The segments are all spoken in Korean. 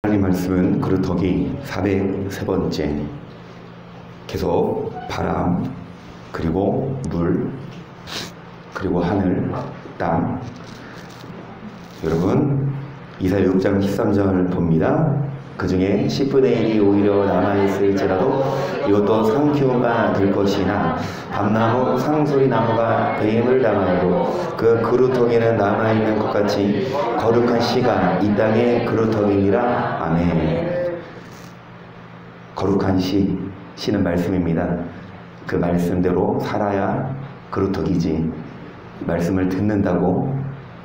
하나님 말씀은 그루터기 403번째. 계속 바람, 그리고 물, 그리고 하늘, 땅. 여러분 이사야 6장 13절을 봅니다. 그 중에 10분의 1이 오히려 남아있을지라도 이것도 상키움만 될 것이나 밤나무 상수리나무가 배임을 당하고 그 그루터기는 남아있는 것 같이 거룩한 씨가 이 땅의 그루터기니라. 아멘. 거룩한 씨는 말씀입니다. 그 말씀대로 살아야 그루터기지. 말씀을 듣는다고,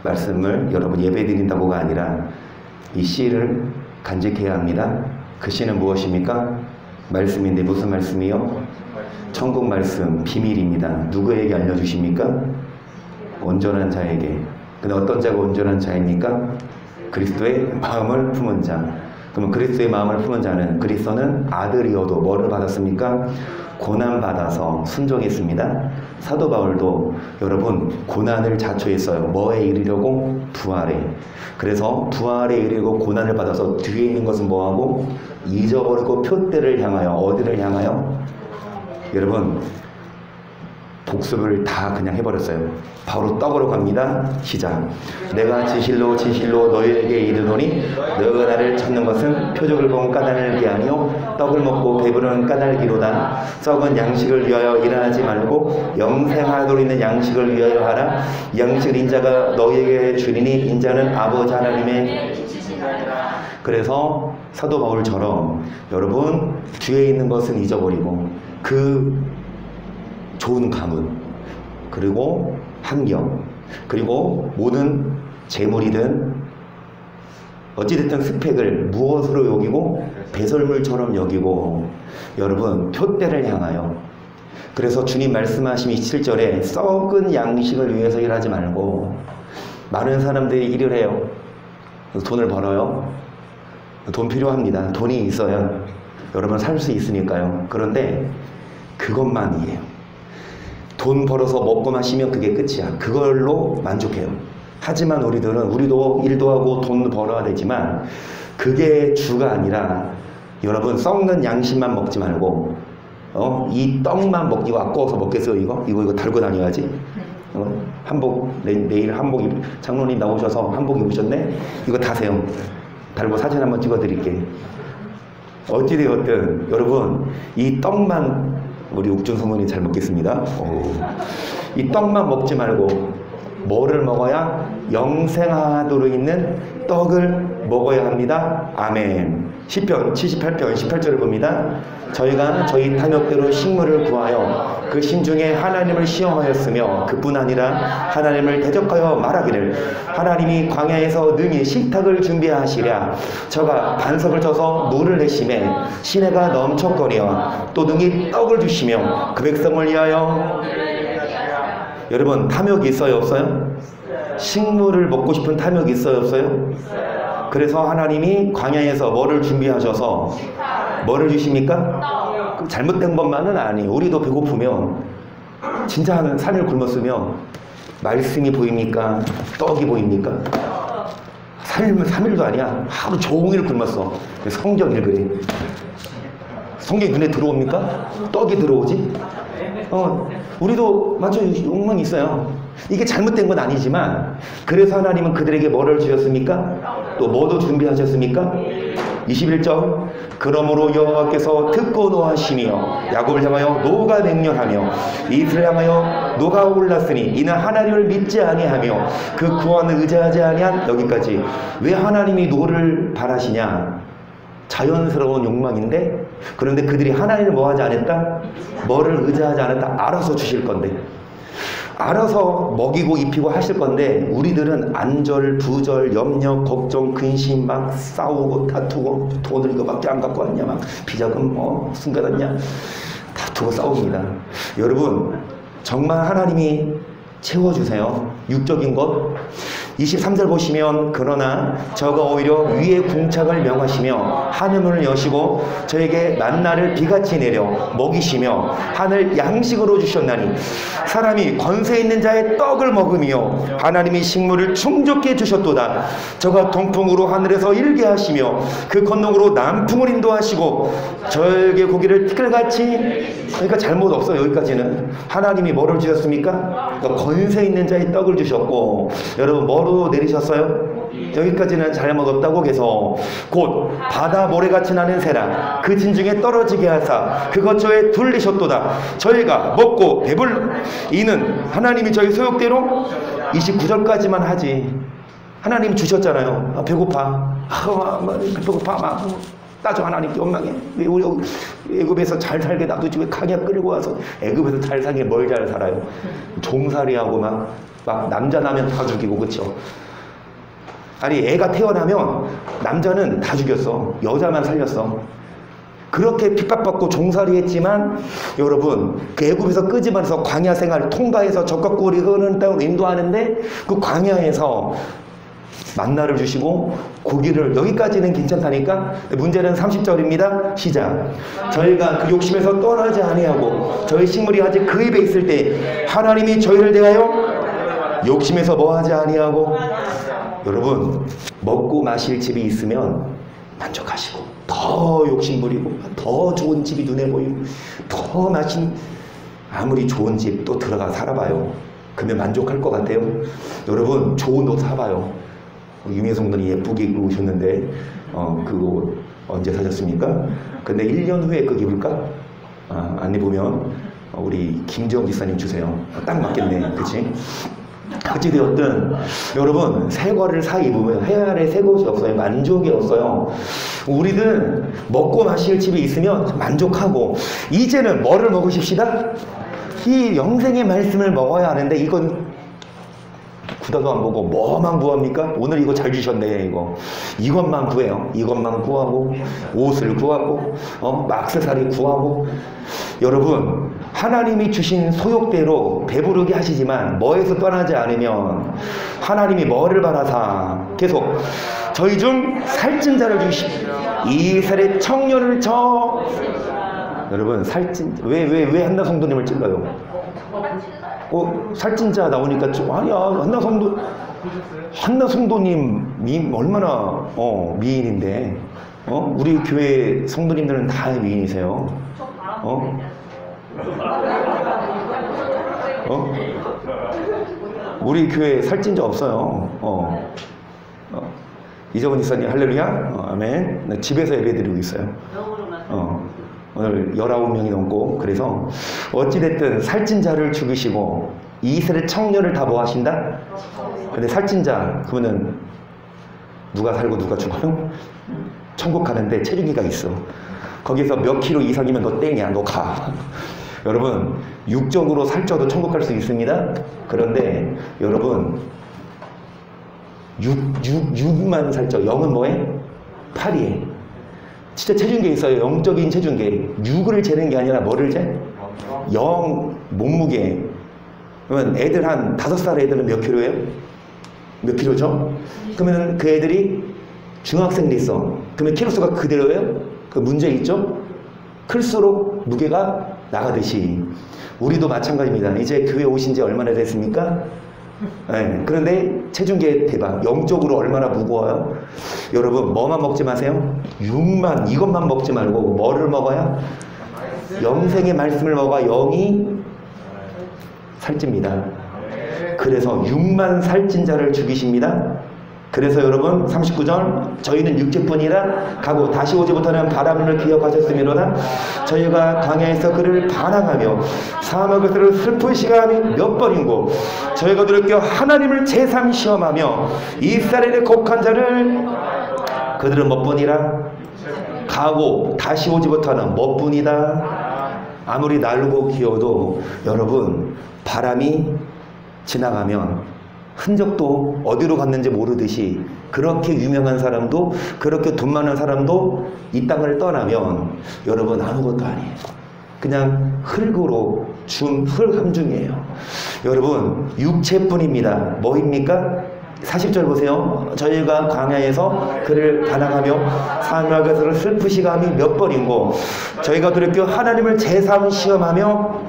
말씀을 여러분 예배드린다고가 아니라 이 씨를 간직해야 합니다. 그 씨는 무엇입니까? 말씀인데 무슨 말씀이요? 천국 말씀, 비밀입니다. 누구에게 알려주십니까? 온전한 자에게. 근데 어떤 자가 온전한 자입니까? 그리스도의 마음을 품은 자. 그러면 그리스도의 마음을 품은 자는, 그리스도는 아들이어도 뭐를 받았습니까? 고난받아서 순종했습니다. 사도 바울도 여러분 고난을 자초했어요. 뭐에 이르려고? 부활에. 그래서 부활에 이르고 고난을 받아서 뒤에 있는 것은 뭐하고? 잊어버리고 표대를 향하여. 어디를 향하여? 여러분 복습을 다 그냥 해버렸어요. 바로 떡으로 갑니다. 시작. 내가 진실로 너희에게 이르노니 너희가 나를 찾는 것은 표적을 본 까닭이 아니요 떡을 먹고 배부른 까닭이로다. 썩은 양식을 위하여 일하지 말고 영생하도록 있는 양식을 위하여 하라. 양식을 인자가 너희에게 주리니 인자는 아버지 하나님의. 그래서 사도 바울처럼 여러분 뒤에 있는 것은 잊어버리고 그 좋은 가문, 그리고 환경, 그리고 모든 재물이든 어찌됐든 스펙을 무엇으로 여기고? 배설물처럼 여기고 여러분 표대를 향하여. 그래서 주님 말씀하신 27절에 썩은 양식을 위해서 일하지 말고. 많은 사람들이 일을 해요. 돈을 벌어요. 돈 필요합니다. 돈이 있어야 여러분 살 수 있으니까요. 그런데 그것만이에요. 돈 벌어서 먹고 마시면 그게 끝이야. 그걸로 만족해요. 하지만 우리도 일도 하고 돈 벌어야 되지만 그게 주가 아니라 여러분 썩는 양식만 먹지 말고 이 떡만 먹기고 아까워서 먹겠어요. 이거 달고 다녀야지. 한복 내일 한복 장로님 나오셔서 한복 입으셨네. 이거 타세요. 달고 사진 한번 찍어 드릴게. 어찌되었든 여러분 이 떡만, 우리 옥준 성모님 잘 먹겠습니다. 이 떡만 먹지 말고 뭐를 먹어야? 영생하도록 있는 떡을 먹어야 합니다. 아멘. 시편 78편 18절을 봅니다. 저희가 저희 탐욕대로 식물을 구하여 그 심중에 하나님을 시험하였으며 그뿐 아니라 하나님을 대적하여 말하기를 하나님이 광야에서 능히 식탁을 준비하시랴. 저가 반석을 쳐서 물을 내심에 시내가 넘쳐거리어 또 능히 떡을 주시며 그 백성을 위하여. 여러분 탐욕이 있어요 없어요? 식물을 먹고 싶은 탐욕이 있어요 없어요? 그래서 하나님이 광야에서 뭐를 준비하셔서 뭐를 주십니까? 잘못된 것만은 아니에요. 우리도 배고프면 진짜 3일 굶었으면 말씀이 보입니까? 떡이 보입니까? 3일도 아니야. 하루 종일 굶었어. 성경 읽으래. 성경이 눈에 들어옵니까? 떡이 들어오지? 우리도 맞죠? 욕망이 있어요. 이게 잘못된 건 아니지만 그래서 하나님은 그들에게 뭐를 주셨습니까? 또 뭐도 준비하셨습니까? 21절. 그러므로 여호와께서 듣고 노하시며 야곱을 향하여 노가 맹렬하며 이스라엘을 향하여 노가 올랐으니 이는 하나님을 믿지 아니하며 그 구원을 의지하지 아니한. 여기까지. 왜 하나님이 노를 바라시냐? 자연스러운 욕망인데, 그런데 그들이 하나님을 뭐하지 않았다? 뭐를 의지하지 않았다? 알아서 주실 건데, 알아서 먹이고 입히고 하실 건데, 우리들은 안절, 부절, 염려, 걱정, 근심, 막 싸우고 다투고, 돈을 이거밖에 안 갖고 왔냐, 막 비자금 숨겨놨냐, 다투고 싸웁니다. 여러분 정말 하나님이 채워주세요. 육적인 것, 23절 보시면 그러나 저가 오히려 위의 궁창을 명하시며 하늘문을 여시고 저에게 만나를 비같이 내려 먹이시며 하늘 양식으로 주셨나니 사람이 권세 있는 자의 떡을 먹으며 하나님이 식물을 충족해 주셨도다. 저가 동풍으로 하늘에서 일게 하시며 그 건너으로 남풍을 인도하시고 저에게 고기를 티끌같이, 그러니까 잘못 없어요. 여기까지는 하나님이 뭐를 주셨습니까? 그러니까 권세 있는 자의 떡을 주셨고, 여러분 뭐로 내리셨어요? 여기까지는 잘못 없다고. 계속 곧 바다 모래같이 나는 새라 그 진중에 떨어지게 하사 그것 저에 둘리셨도다. 저희가 먹고 배불 이는 하나님이 저희 소욕대로 29절까지만 하지. 하나님 주셨잖아요. 배고파. 배고파. 막 따져. 하나님께 원망해. 왜 우리 애굽에서 잘 살게 놔두지 왜 강약 끌고 와서 애굽에서 잘 살게 뭘 잘 살아요. 종살이하고 막 남자 나면 다 죽이고. 그쵸? 아니 애가 태어나면 남자는 다 죽였어. 여자만 살렸어. 그렇게 핍박받고 종살이 했지만 여러분 그 애굽에서 끄집어내서 광야 생활 통과해서 적과 꿀이 흐르는 땅으로 인도하는데 그 광야에서 만나를 주시고 고기를, 여기까지는 괜찮다니까. 문제는 30절입니다. 시작. 저희가 그 욕심에서 떠나지 아니하고 저희 식물이 아직 그 입에 있을 때 하나님이 저희를 대하여 욕심에서 뭐 하지 아니하고. 여러분 먹고 마실 집이 있으면 만족하시고 더 욕심 부리고 더 좋은 집이 눈에 보이고 더 아무리 좋은 집 또 들어가 살아봐요. 그러면 만족할 것 같아요? 여러분 좋은 옷 사봐요. 유미성 분이 예쁘게 입고 오셨는데 그 옷 언제 사셨습니까? 근데 1년 후에 그 입을까? 안 입으면 우리 김지영 지사님 주세요. 딱 맞겠네. 그치? 어찌되었든 여러분 새 거를 사 입으면 회화에 새 것이 없어요. 만족이 없어요. 우리는 먹고 마실 집이 있으면 만족하고, 이제는 뭐를 먹으십시다? 이 영생의 말씀을 먹어야 하는데 이건 구다도 안 보고 뭐만 구합니까? 오늘 이거 잘 주셨네. 이것만 구해요. 이것만 구하고 옷을 구하고 막스살이 구하고. 여러분 하나님이 주신 소욕대로 배부르게 하시지만 뭐에서 떠나지 않으면 하나님이 뭐를 바라사 계속 저희 중 살찐 자를 주시고 이스라엘 청년을 여러분 살찐 왜 한나 성도님을 찔러요? 살찐 자 나오니까 좀 아니야. 한나 성도님 얼마나 미인인데 우리 교회 성도님들은 다 미인이세요. 우리 교회 살찐 자 없어요. 이정은 지사님 할렐루야. 아멘. 집에서 예배드리고 있어요. 오늘 19명이 넘고. 그래서 어찌됐든 살찐 자를 죽이시고 이스라엘 청년을 다 뭐 하신다? 근데 살찐 자 그러면은 누가 살고 누가 죽어요? 천국 가는데 체중계가 있어. 거기서 몇 킬로 이상이면 너 땡이야. 너 가. 여러분 육적으로 살쪄도 천국 갈 수 있습니다. 그런데 여러분 6만 살쪄. 0은 뭐해? 8이에. 진짜 체중계 있어요. 영적인 체중계. 6을 재는 게 아니라 뭐를 재? 0 몸무게. 그러면 애들 한 5살 애들은 몇 킬로예요? 몇 킬로죠? 그러면 그 애들이 중학생도 있어. 그러면 킬로수가 그대로예요? 그 문제 있죠? 클수록 무게가 나가듯이 우리도 마찬가지입니다. 이제 교회 오신 지 얼마나 됐습니까? 네, 그런데 체중계 대박. 영적으로 얼마나 무거워요? 여러분 뭐만 먹지 마세요. 이것만 먹지 말고 뭐를 먹어야? 영생의 말씀을 먹어야 영이 살찝니다. 그래서 6만 살찐 자를 죽이십니다. 그래서 여러분 39절 저희는 육체뿐이라 가고 다시 오지 못하는 바람을 기억하셨으므로다. 저희가 광야에서 그를 반항하며 사막에서 슬픈 시간이 몇 번이고 저희가 돌이켜 하나님을 제삼 시험하며 이스라엘의 곡한 자를 그들은 몇 번이라 가고 다시 오지 못하는 몇 분이다. 아무리 날르고 기어도 여러분 바람이 지나가면 흔적도 어디로 갔는지 모르듯이 그렇게 유명한 사람도 그렇게 돈 많은 사람도 이 땅을 떠나면 여러분 아무것도 아니에요. 그냥 흙으로 준 흙 함중이에요. 여러분 육체뿐입니다. 뭐입니까? 40절 보세요. 저희가 광야에서 그를 반항하며 사망할 것을 슬프시감이 몇 번인고 저희가 돌이켜 하나님을 제3 시험하며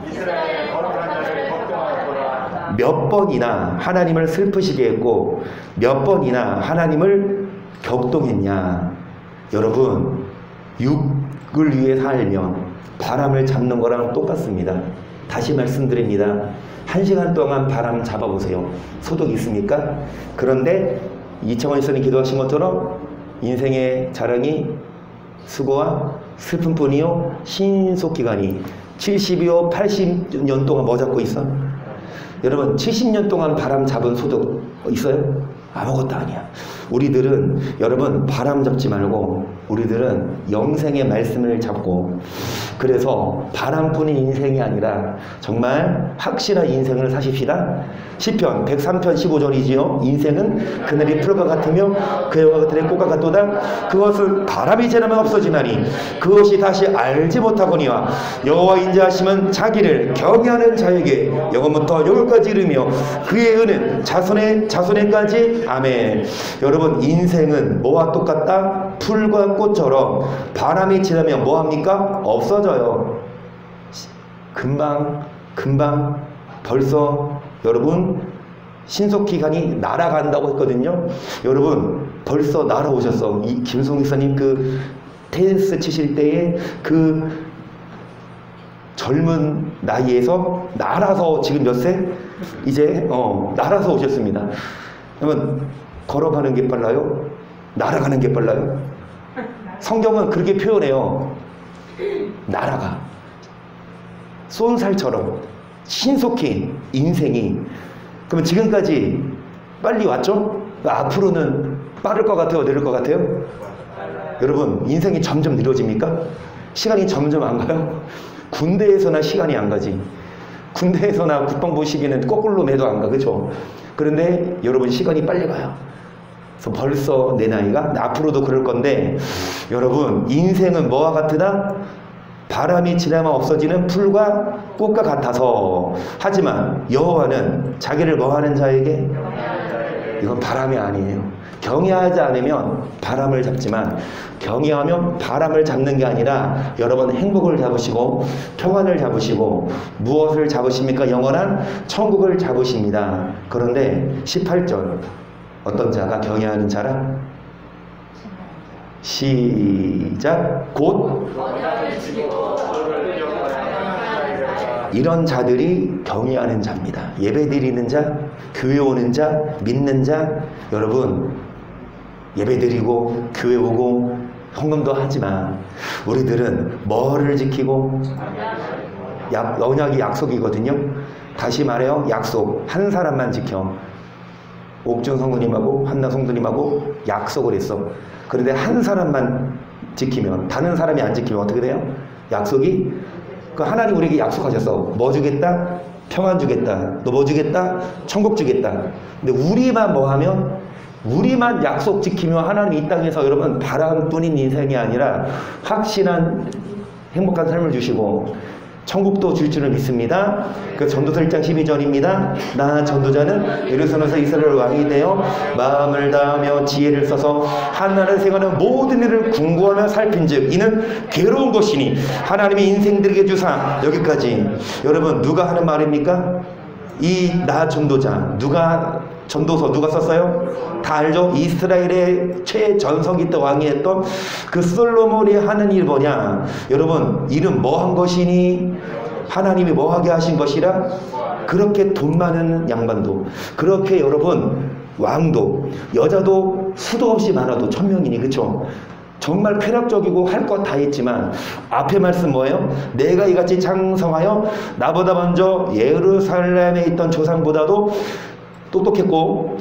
몇 번이나 하나님을 슬프시게 했고 몇 번이나 하나님을 격동했냐. 여러분, 육을 위해 살면 바람을 잡는 거랑 똑같습니다. 다시 말씀드립니다. 1시간 동안 바람 잡아보세요. 소득 있습니까? 그런데 이청원 일선이 기도하신 것처럼 인생의 자랑이 수고와 슬픔뿐이요 신속기간이 70이요 80년 동안 뭐 잡고 있어? 여러분 70년 동안 바람 잡은 소득 있어요? 아무것도 아니야. 우리들은 여러분 바람 잡지 말고 우리들은 영생의 말씀을 잡고 그래서 바람뿐인 인생이 아니라 정말 확실한 인생을 사십시다. 시편 103편 15절이지요. 인생은 그늘이 풀과 같으며 그 영화 그들의 꽃과 같도다. 그것은 바람이 지나면 없어지나니 그것이 다시 알지 못하거니와 여호와 인자하심은 자기를 경외하는 자에게 영원부터 영원까지 이르며 그의 은은 자손에까지. 아멘. 여러분 인생은 뭐와 똑같다? 풀과 꽃처럼 바람이 지나면 뭐합니까? 없어져요. 금방 벌써 여러분 신속기간이 날아간다고 했거든요. 여러분 벌써 날아오셨어. 이 김송 기사님 그 테니스 치실 때의 그 젊은 나이에서 날아서 지금 몇 세? 이제 날아서 오셨습니다. 그러면 걸어가는 게 빨라요? 날아가는 게 빨라요? 성경은 그렇게 표현해요. 날아가. 쏜살처럼 신속히 인생이. 그러면 지금까지 빨리 왔죠? 앞으로는 빠를 것 같아요? 느릴 것 같아요? 여러분 인생이 점점 느려집니까? 시간이 점점 안 가요? 군대에서나 시간이 안 가지. 군대에서나 국방부 시기는 거꾸로 매도 안 가. 그렇죠? 그런데 여러분 시간이 빨리 가요. 그래서 벌써 내 나이가 앞으로도 그럴 건데 여러분 인생은 뭐와 같으다? 바람이 지나면 없어지는 풀과 꽃과 같아서. 하지만 여호와는 자기를 뭐하는 자에게? 이건 바람이 아니에요. 경외하지 않으면 바람을 잡지만 경외하면 바람을 잡는 게 아니라 여러분 행복을 잡으시고 평안을 잡으시고 무엇을 잡으십니까? 영원한 천국을 잡으십니다. 그런데 18절 어떤 자가 경외하는 자라? 시작. 곧 이런 자들이 경외하는 자입니다. 예배드리는 자, 교회 오는 자, 믿는 자. 여러분 예배드리고 교회 오고 헌금도 하지만 우리들은 뭐를 지키고? 언약이 약속이거든요. 다시 말해요. 약속. 한 사람만 지켜. 옥준 성도님하고 한나 성도님하고 약속을 했어. 그런데 한 사람만 지키면 다른 사람이 안 지키면 어떻게 돼요? 약속이 그 하나님 우리에게 약속하셨어. 뭐 주겠다? 평안 주겠다. 너 뭐 주겠다? 천국 주겠다. 근데 우리만 뭐 하면? 우리만 약속 지키면 하나님 이 땅에서 여러분 바람뿐인 인생이 아니라 확실한 행복한 삶을 주시고 천국도 줄 줄을 믿습니다. 그 전도서 1장 12절입니다. 나 전도자는 예루살렘에서 이스라엘 왕이 되어 마음을 다하며 지혜를 써서 한나라를 세가는 모든 일을 궁구하며 살핀즉 이는 괴로운 것이니 하나님이 인생들에게 주사. 여기까지. 여러분 누가 하는 말입니까? 이 나 전도자 누가 전도서 누가 썼어요? 다 알죠? 이스라엘의 최전성기 때 왕이 했던 그 솔로몬이 하는 일 뭐냐? 여러분 이는 뭐 한 것이니? 하나님이 뭐 하게 하신 것이라? 그렇게 돈 많은 양반도 그렇게 여러분 왕도 여자도 수도 없이 많아도 1000명이니 그쵸? 정말 쾌락적이고 할 것 다 했지만 앞에 말씀 뭐예요? 내가 이같이 창성하여 나보다 먼저 예루살렘에 있던 조상보다도 똑똑했고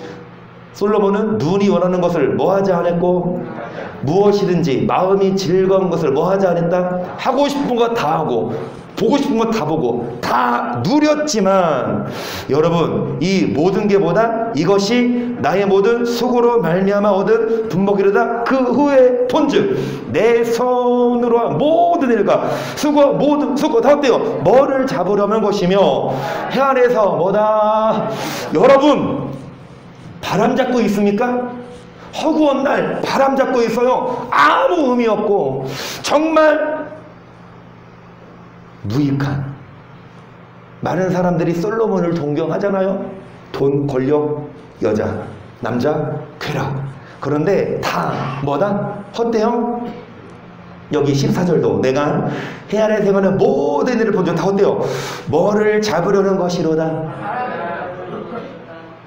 솔로몬은 눈이 원하는 것을 뭐하지 않았고 무엇이든지 마음이 즐거운 것을 뭐하지 않았다? 하고 싶은 거 다 하고 보고 싶은 거 다 보고 다 누렸지만 여러분 이 모든 게 뭐다? 이것이 나의 모든 수고로 말미암아 얻은 분목이로다. 그 후에 본즉 내 손으로 한 모든 일과 수고 모든 수고 다 어때요? 뭐를 잡으려는 것이며 해 안에서 뭐다? 여러분 바람 잡고 있습니까? 허구한 날 바람 잡고 있어요. 아무 의미 없고 정말 무익한. 많은 사람들이 솔로몬을 동경하잖아요. 돈, 권력, 여자, 남자, 쾌락. 그런데 다 뭐다? 헛되요? 여기 14절도 내가 해안에 생하는 모든 일을 본적 다 헛되요. 뭐를 잡으려는 것이로다.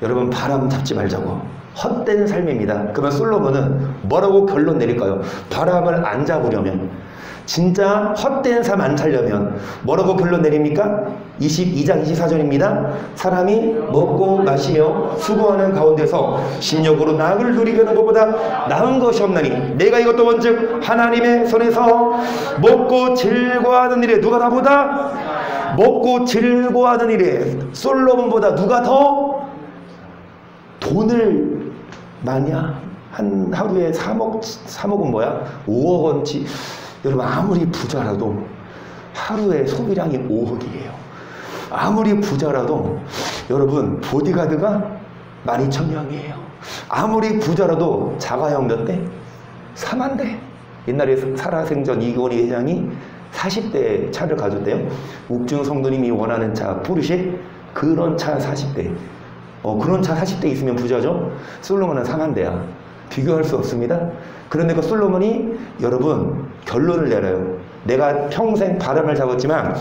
여러분 바람 잡지 말자고. 헛된 삶입니다. 그러면 솔로몬은 뭐라고 결론 내릴까요? 바람을 안 잡으려면, 진짜 헛된 삶 안 살려면 뭐라고 결론 내립니까? 22장 24절입니다. 사람이 먹고 마시며 수고하는 가운데서 심력으로 낙을 누리려는 것보다 나은 것이 없나니 내가 이것도 원즉 하나님의 손에서 먹고 즐거워하는 일에 누가 나보다 먹고 즐거워하는 일에 솔로몬보다 누가 더 돈을 많이야? 한 하루에 3억은 뭐야? 5억 원치. 여러분 아무리 부자라도 하루에 소비량이 5억이에요. 아무리 부자라도 여러분 보디가드가 12,000명이에요. 아무리 부자라도 자가용 몇 대? 4만 대. 옛날에 살아생전 이건희 회장이 40대 차를 가졌대요. 욱중 성도님이 원하는 차 포르쉐, 그런 차 40대. 그런 차 40대 있으면 부자죠. 솔로몬은 4만 대야. 비교할 수 없습니다. 그런데 그 솔로몬이 여러분 결론을 내려요. 내가 평생 바람을 잡았지만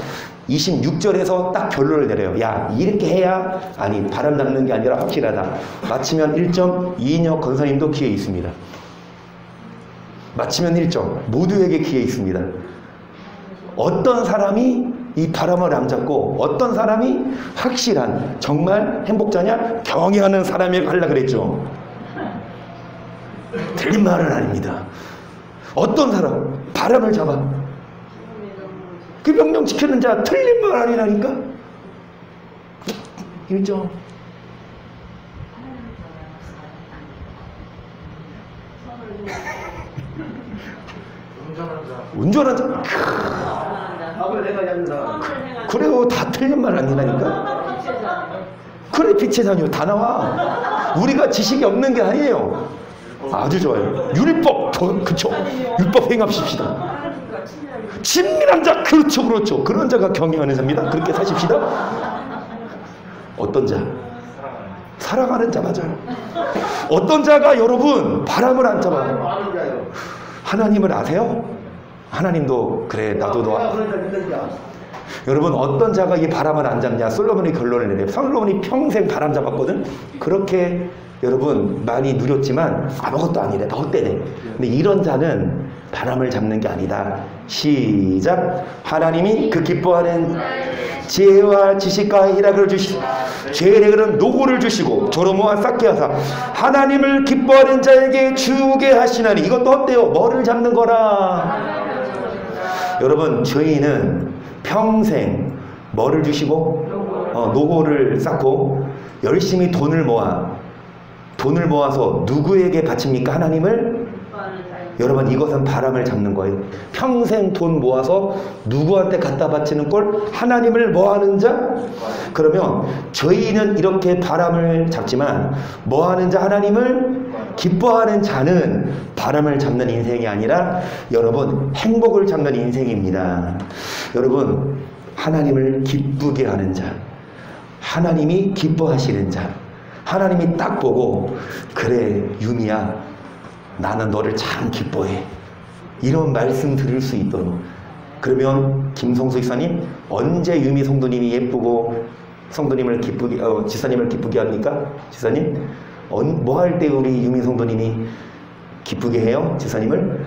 26절에서 딱 결론을 내려요. 야, 이렇게 해야, 아니 바람 잡는 게 아니라 확실하다. 마치면 1점, 이인혁 권사님도 기회 있습니다. 마치면 1점, 모두에게 기회 있습니다. 어떤 사람이 이 바람을 안 잡고 어떤 사람이 확실한 정말 행복자냐? 경외하는 사람이 하려고 그랬죠. 틀린 말은 아닙니다. 어떤 사람 바람을 잡아 그 명령 지키는 자 틀린 말 아니라니까. 1점. 운전한 자 그래요. 다 틀린 말 아니라니까. 그래 빛의 자녀 다 나와. 우리가 지식이 없는 게 아니에요. 아주 좋아요. 율법, 그쵸. 율법 행합시다. 친밀한 자, 그렇죠, 그렇죠. 그런 자가 경외하는 자입니다. 그렇게 사십시다. 어떤 자? 살아가는 자 맞아요. 어떤 자가 여러분 바람을 안 잡아? 하나님을 아세요? 하나님도 그래 나도 너. 여러분 어떤 자가 이 바람을 안 잡냐? 솔로몬이 결론을 내려요. 솔로몬이 평생 바람 잡았거든. 그렇게 여러분 많이 누렸지만 아무것도 아니래. 다 헛되네. 근데 이런 자는 바람을 잡는 게 아니다. 시작. 하나님이 그 기뻐하는 지혜와 지식과 희락을 주시고 죄에게는 노고를 주시고 조로모와 쌓게 하사 하나님을 기뻐하는 자에게 주게 하시나니. 이것도 어때요? 뭐를 잡는 거라. 여러분 죄인은 평생 뭐를 주시고 노고를 쌓고 열심히 돈을 모아서 누구에게 바칩니까? 하나님을. 여러분 이것은 바람을 잡는 거예요. 평생 돈 모아서 누구한테 갖다 바치는 꼴 하나님을 뭐하는 자? 그러면 저희는 이렇게 바람을 잡지만 뭐하는 자? 하나님을 기뻐하는 자는 바람을 잡는 인생이 아니라 여러분 행복을 잡는 인생입니다. 여러분 하나님을 기쁘게 하는 자, 하나님이 기뻐하시는 자, 하나님이 딱 보고 그래 유미야 나는 너를 참 기뻐해, 이런 말씀 들을 수 있도록. 그러면 김성수 집사님 언제 유미 성도님이 예쁘고 성도님을 기쁘게 지사님을 기쁘게 합니까? 지사님 뭐 할 때 우리 유미 성도님이 기쁘게 해요? 지사님을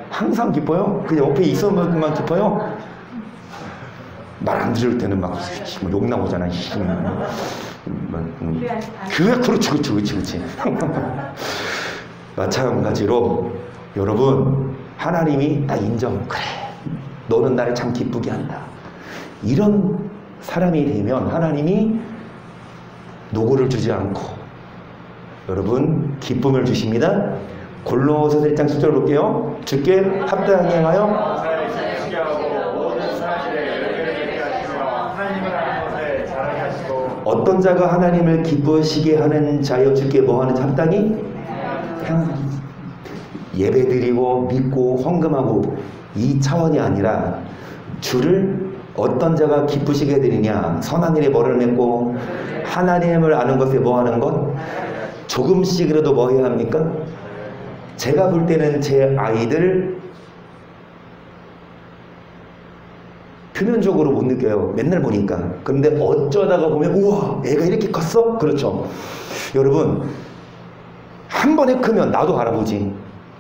항상 기뻐요? 그냥 옆에 있어만 기뻐요? 말 안 들을 때는 막 욕 나오잖아. 그렇지. 마찬가지로 여러분 하나님이 딱 인정. 그래 너는 나를 참 기쁘게 한다. 이런 사람이 되면 하나님이 노고를 주지 않고 여러분 기쁨을 주십니다. 골로새서 1장 10절 볼게요. 주께 합당히 행하여 어떤 어떤 자가 하나님을 기쁘시게 하는 자여 주께 뭐하는 자? 합당히 예배드리고 믿고 헌금하고 이 차원이 아니라 주를 어떤 자가 기쁘시게 해드리냐? 선한 일에 뭐를 맺고 하나님을 아는 것에 뭐하는 것? 조금씩이라도 뭐 해야 합니까? 제가 볼 때는 제 아이들 표면적으로 못 느껴요. 맨날 보니까. 그런데 어쩌다가 보면 우와 애가 이렇게 컸어? 그렇죠. 여러분 한 번에 크면 나도 알아보지.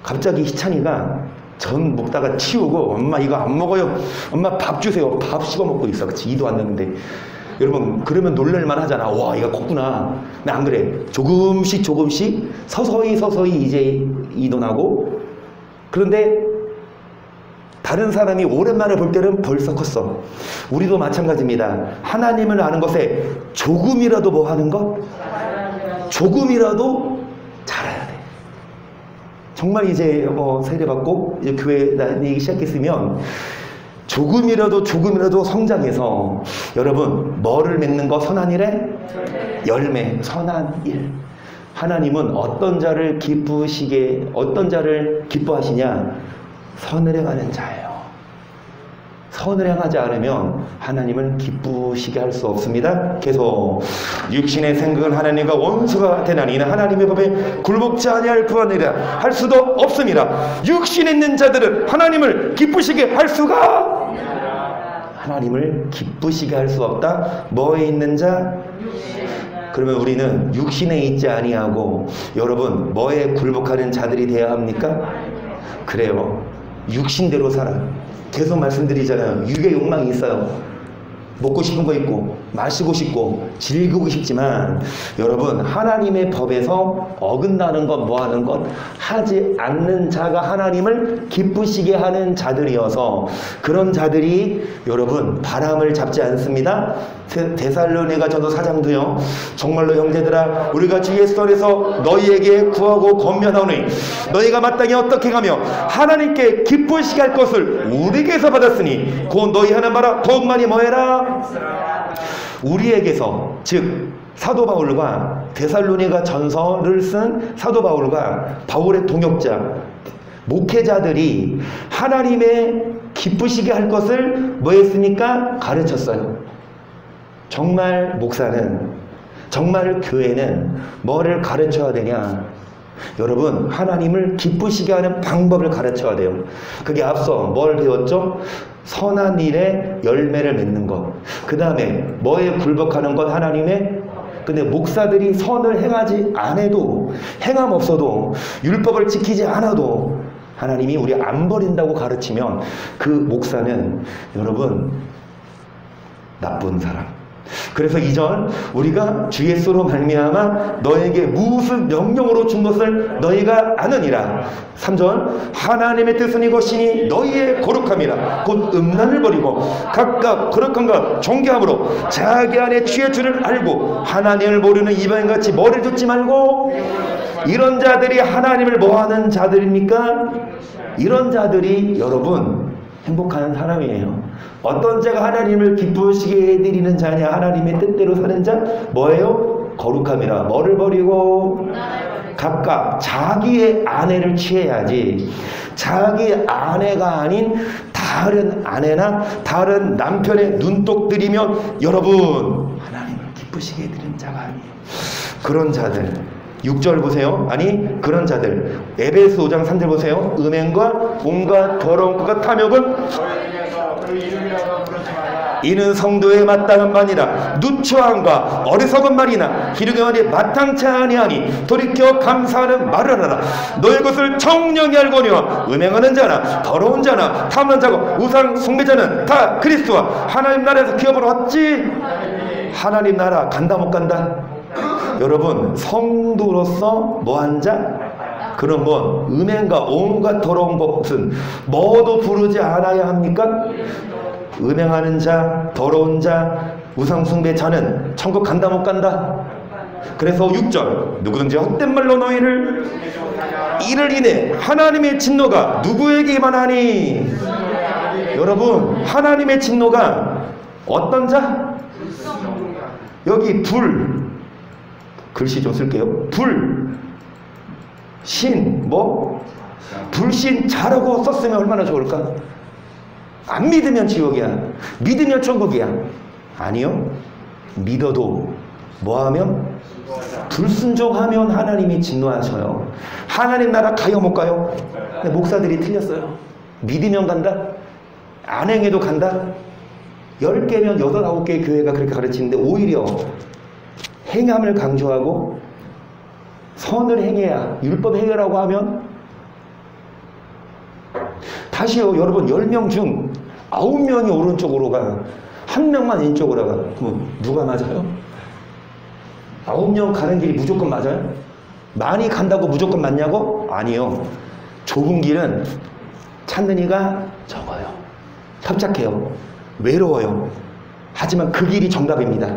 갑자기 희찬이가 전 먹다가 치우고 엄마 이거 안 먹어요. 엄마 밥 주세요. 밥 씹어 먹고 있어. 그치? 이도 안 되는데. 여러분 그러면 놀랄만 하잖아. 와 얘가 컸구나. 근데 안 그래. 조금씩 서서히 이제 이도 나고. 그런데 다른 사람이 오랜만에 볼 때는 벌써 컸어. 우리도 마찬가지입니다. 하나님을 아는 것에 조금이라도 뭐 하는 것? 조금이라도 잘해야 돼. 정말 이제 뭐 세례받고 이제 교회 다니기 시작했으면 조금이라도 성장해서 여러분 뭐를 맺는 거? 선한 일에 열매, 선한 일. 하나님은 어떤 자를 기뻐하시냐? 선을 행하는 자예요. 선을 행하지 않으면 하나님은 기쁘시게 할 수 없습니다. 계속 육신의 생각은 하나님과 원수가 되나니 이는 하나님의 법에 굴복지 아니할 구하느니라 할 수도 없습니다. 육신에 있는 자들은 하나님을 기쁘시게 할 수가 하나님을 기쁘시게 할 수 없다. 뭐에 있는 자? 그러면 우리는 육신에 있지 아니하고 여러분 뭐에 굴복하는 자들이 되어야 합니까? 그래요. 육신대로 살아. 계속 말씀드리잖아요. 육의 욕망이 있어요. 먹고 싶은 거 있고 마시고 싶고 즐기고 싶지만 여러분 하나님의 법에서 어긋나는 것 뭐하는 것 하지 않는 자가 하나님을 기쁘시게 하는 자들이어서 그런 자들이 여러분 바람을 잡지 않습니다. 데살로니가전서 4장도요. 정말로 형제들아 우리가 주 예수 안에서 너희에게 구하고 권면하오니 너희가 마땅히 어떻게 가며 하나님께 기쁘시게 할 것을 우리에게서 받았으니 곧 너희 하는 바라 더욱 많이 뭐해라 우리에게서 즉 사도 바울과 데살로니가 전서를 쓴 사도 바울과 바울의 동역자 목회자들이 하나님의 기쁘시게 할 것을 뭐 했습니까? 가르쳤어요. 정말 목사는 정말 교회는 뭐를 가르쳐야 되냐? 여러분 하나님을 기쁘시게 하는 방법을 가르쳐야 돼요. 그게 앞서 뭘 배웠죠? 선한 일에 열매를 맺는 것. 그 다음에 뭐에 굴복하는 것? 하나님의. 근데 목사들이 선을 행하지 않아도 행함 없어도 율법을 지키지 않아도 하나님이 우리 안 버린다고 가르치면 그 목사는 여러분 나쁜 사람. 그래서 이전 우리가 주 예수로 말미암아 너에게 무슨 명령으로 준 것을 너희가 아느니라. 3절 하나님의 뜻은 이것이니 너희의 거룩함이라 곧 음란을 버리고 각각 거룩한 것 정결함으로 자기 안에 취해 줄을 알고 하나님을 모르는 이방인같이 머리를 줬지 말고. 이런 자들이 하나님을 뭐하는 자들입니까? 이런 자들이 여러분 행복한 사람이에요. 어떤 자가 하나님을 기쁘시게 해드리는 자냐? 하나님의 뜻대로 사는 자 뭐예요? 거룩함이라. 뭐를 버리고? 각각 자기의 아내를 취해야지 자기 아내가 아닌 다른 아내나 다른 남편의 눈독 들이면 여러분 하나님을 기쁘시게 해드리는 자가 아니에요. 그런 자들 6절 보세요. 아니 그런 자들 에베소 5장 3절 보세요. 음행과 온갖 더러운 것과 탐욕은 이는 성도의 마땅한 말이라 누추함과 어리석은 말이나 기르게 말이 마땅치 아니하니 돌이켜 감사하는 말을 하라. 너희 것을 청령히 알거니와 음행하는 자나 더러운 자나 탐난 자고 우상 숭배자는 다 그리스도와 하나님 나라에서 기업으로 왔지. 하나님 나라 간다 못 간다? 여러분 성도로서 뭐한 자? 그런 건 음행과 온갖 더러운 것은 뭐도 부르지 않아야 합니까? 음행하는 자, 더러운 자, 우상숭배 자는 천국 간다 못 간다? 그래서 6절 누구든지 헛된 말로 너희를 이를 인해 하나님의 진노가 누구에게 임하나니? 여러분 하나님의 진노가 어떤 자? 여기 불, 글씨 좀 쓸게요. 불, 신, 뭐? 불신 자라고 썼으면 얼마나 좋을까? 안 믿으면 지옥이야. 믿으면 천국이야. 아니요. 믿어도 뭐하면? 불순종하면 하나님이 진노하셔요. 하나님 나라 가요 못 가요? 근데 목사들이 틀렸어요. 믿으면 간다? 안 행해도 간다? 10개면 8, 9개의 교회가 그렇게 가르치는데 오히려 행함을 강조하고 선을 행해야, 율법 행해라고 하면, 다시요, 여러분 10명 중 9명이 오른쪽으로 가, 1명만 왼쪽으로 가. 그럼 누가 맞아요? 9명 가는 길이 무조건 맞아요? 많이 간다고 무조건 맞냐고? 아니요. 좁은 길은 찾는 이가 적어요. 협착해요. 외로워요. 하지만 그 길이 정답입니다.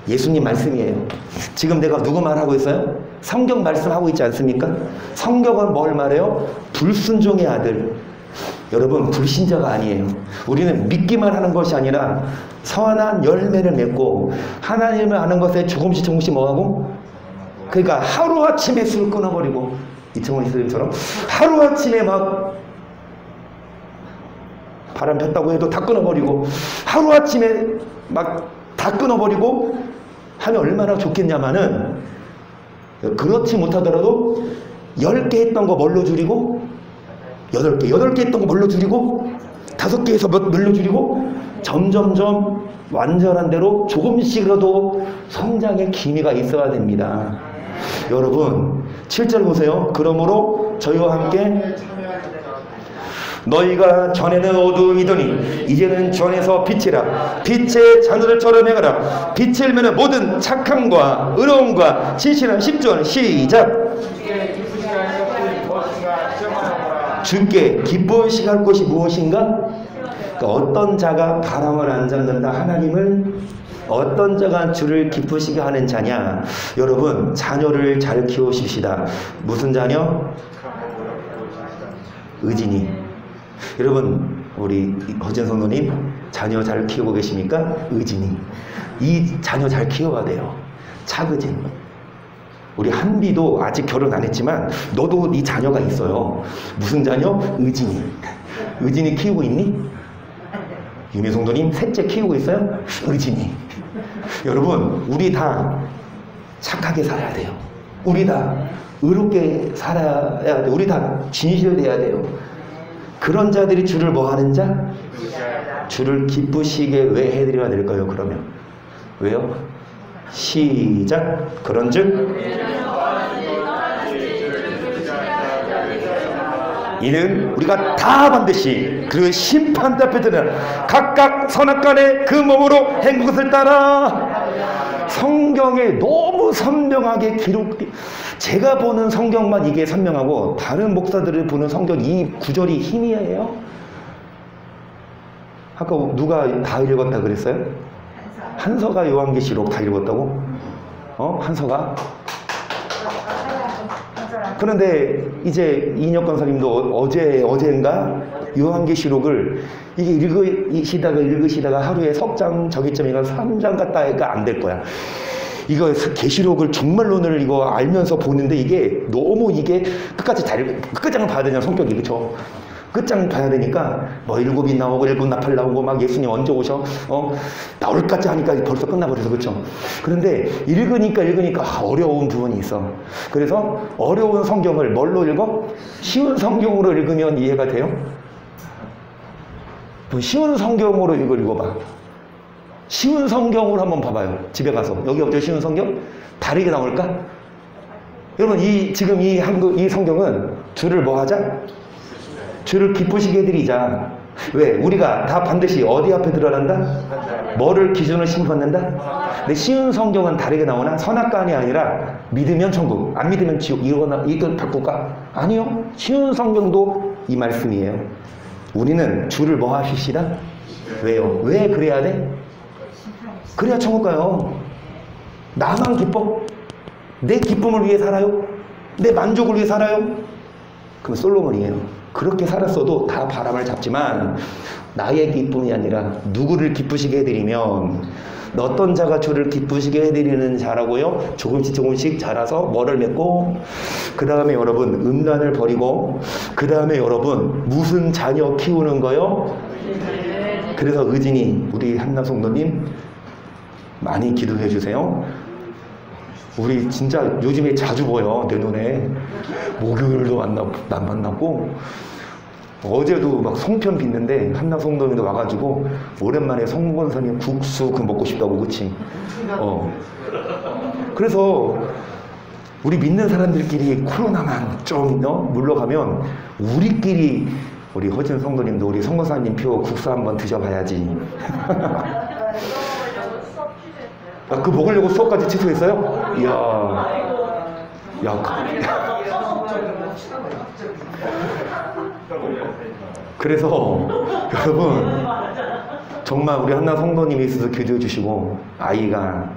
예수님 말씀이에요. 지금 내가 누구 말하고 있어요? 성경 말씀하고 있지 않습니까? 성경은 뭘 말해요? 불순종의 아들. 여러분, 불신자가 아니에요. 우리는 믿기만 하는 것이 아니라 선한 열매를 맺고 하나님을 아는 것에 조금씩 뭐하고? 그러니까 하루아침에 술을 끊어버리고, 이청원 선생님처럼 하루아침에 막 바람 폈다고 해도 다 끊어버리고, 하루아침에 막 다 끊어버리고 하면 얼마나 좋겠냐마는, 그렇지 못하더라도 10개 했던 거 뭘로 줄이고, 8개 했던 거 뭘로 줄이고, 5개에서 뭘로 줄이고, 점점점 완전한 대로 조금씩이라도 성장의 기미가 있어야 됩니다. 여러분 7절 보세요. 그러므로 저희와 함께 너희가 전에는 어두움이더니 이제는 전에서 빛이라. 빛의 자녀들처럼 행하라. 빛을 매는 모든 착함과 의로움과 진실한 10절 시작. 주께 기쁘시게 할 것이 무엇인가? 그러니까 어떤 자가 바람을 안 잡는다 하나님을, 어떤 자가 주를 기쁘시게 하는 자냐? 여러분, 자녀를 잘 키우십시다. 무슨 자녀? 의진이. 여러분, 우리 허진 성도님 자녀 잘 키우고 계십니까? 의진이. 이 자녀 잘 키워야 돼요. 차의진. 우리 한비도 아직 결혼 안 했지만 너도 네 자녀가 있어요. 무슨 자녀? 의진이. 의진이 키우고 있니? 유미 성도님 셋째 키우고 있어요? 의진이. 여러분, 우리 다 착하게 살아야 돼요. 우리 다 의롭게 살아야 돼요. 우리 다 진실돼야 돼요. 그런 자들이 주를 뭐 하는 자? 주를 기쁘시게 왜 해드려야 될까요? 그러면 왜요? 시작. 그런즉 이는 우리가 다 반드시 그 심판 앞에 드는 각각 선악간에 그 몸으로 행 것을 따라. 성경에 너무 선명하게 기록, 제가 보는 성경만 이게 선명하고 다른 목사들을 보는 성경 이 구절이 희미해요. 아까 누가 다 읽었다 그랬어요? 한서가 요한계시록 다 읽었다고? 한서가? 그런데 이제 이인혁 권사님도 어제인가 요한계시록을 이게 읽으시다가 하루에 석 장, 저기점이가 3장 갔다 하니까 안 될 거야. 이거 계시록을 종말론을 이거 알면서 보는데 이게 너무 이게 끝장을 봐야 되잖아, 성격이. 그쵸? 끝장 봐야 되니까 뭐 7이 나오고 7 나팔 나오고 막 예수님 언제 오셔? 나올까지 하니까 벌써 끝나버려서. 그쵸? 그런데 읽으니까 어려운 부분이 있어. 그래서 어려운 성경을 뭘로 읽어? 쉬운 성경으로 읽으면 이해가 돼요? 쉬운 성경으로 읽어봐. 쉬운 성경으로 한번 봐봐요. 집에 가서. 여기 없죠? 쉬운 성경? 다르게 나올까? 여러분, 지금 이 성경은 주를 뭐 하자? 주를 기쁘시게 해드리자. 왜? 우리가 다 반드시 어디 앞에 드러난다? 뭐를 기준으로 심판한다? 근데 쉬운 성경은 다르게 나오나? 선악간이 아니라 믿으면 천국, 안 믿으면 지옥. 이거 바꿀까? 아니요. 쉬운 성경도 이 말씀이에요. 우리는 주를 뭐 하십시다? 왜요? 왜 그래야 돼? 그래야 천국 가요. 나만 기뻐? 내 기쁨을 위해 살아요? 내 만족을 위해 살아요? 그럼 솔로몬이에요. 그렇게 살았어도 다 바람을 잡지만 나의 기쁨이 아니라 누구를 기쁘시게 해드리면 어떤 자가 주를 기쁘시게 해드리는 자라고요? 조금씩 조금씩 자라서 뭐를 맺고 그 다음에 여러분 음란을 버리고 그 다음에 여러분 무슨 자녀 키우는 거요? 그래서 의진이 우리 한나 성도님 많이 기도해 주세요. 우리 진짜 요즘에 자주 보여. 내 눈에 목요일도 안 만났고 어제도 막 송편 빚는데 한나 성도님도 와가지고 오랜만에 성권사님 국수 그 먹고 싶다고. 그치? 그래서 우리 믿는 사람들끼리 코로나만 좀 물러가면 우리끼리 우리 허진 성도님도 우리 성권사님 표 국수 한번 드셔봐야지. 아, 그 먹으려고 수업까지 취소했어요? 이야, 그래서 여러분 정말 우리 한나 성도님이 있어서 기도해 주시고 아이가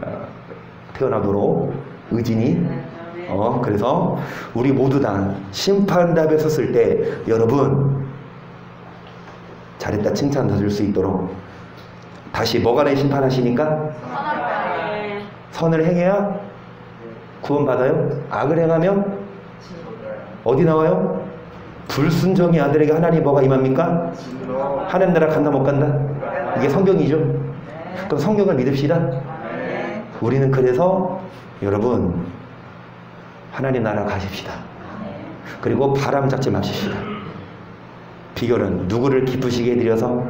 태어나도록 의진이 그래서 우리 모두 다 심판답에 섰을 때 여러분 잘했다 칭찬 받을 수 있도록 다시 뭐 간에 심판하시니까? 선을 행해야 구원받아요? 악을 행하면? 어디 나와요? 불순종의 아들에게 하나님 뭐가 임합니까? 하나님 나라 간다 못 간다? 이게 성경이죠. 그럼 성경을 믿읍시다. 우리는 그래서 여러분 하나님 나라 가십시다. 그리고 바람 잡지 마십시다. 비결은 누구를 기쁘시게 해드려서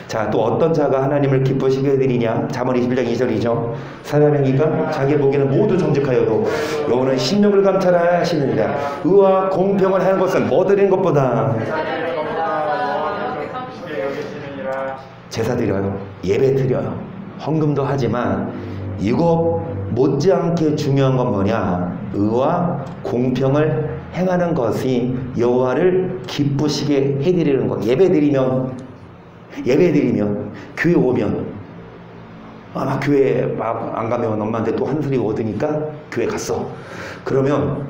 자, 또 어떤 자가 하나님을 기쁘시게 해드리냐? 잠언 21장 2절이죠. 사람에게가 자기 보기에는 모두 정직하여도 여호와는 심령을 감찰하시느니라. 의와 공평을 하는 것은 뭐 드리는 것보다 제사 드려요. 예배 드려요. 헌금도 하지만 이거 못지않게 중요한 건 뭐냐? 의와 공평을 행하는 것이 여호와를 기쁘시게 해드리는 것. 예배 드리면 교회 오면 막 교회 막 안 가면 엄마한테 또 한 소리 얻으니까 교회 갔어. 그러면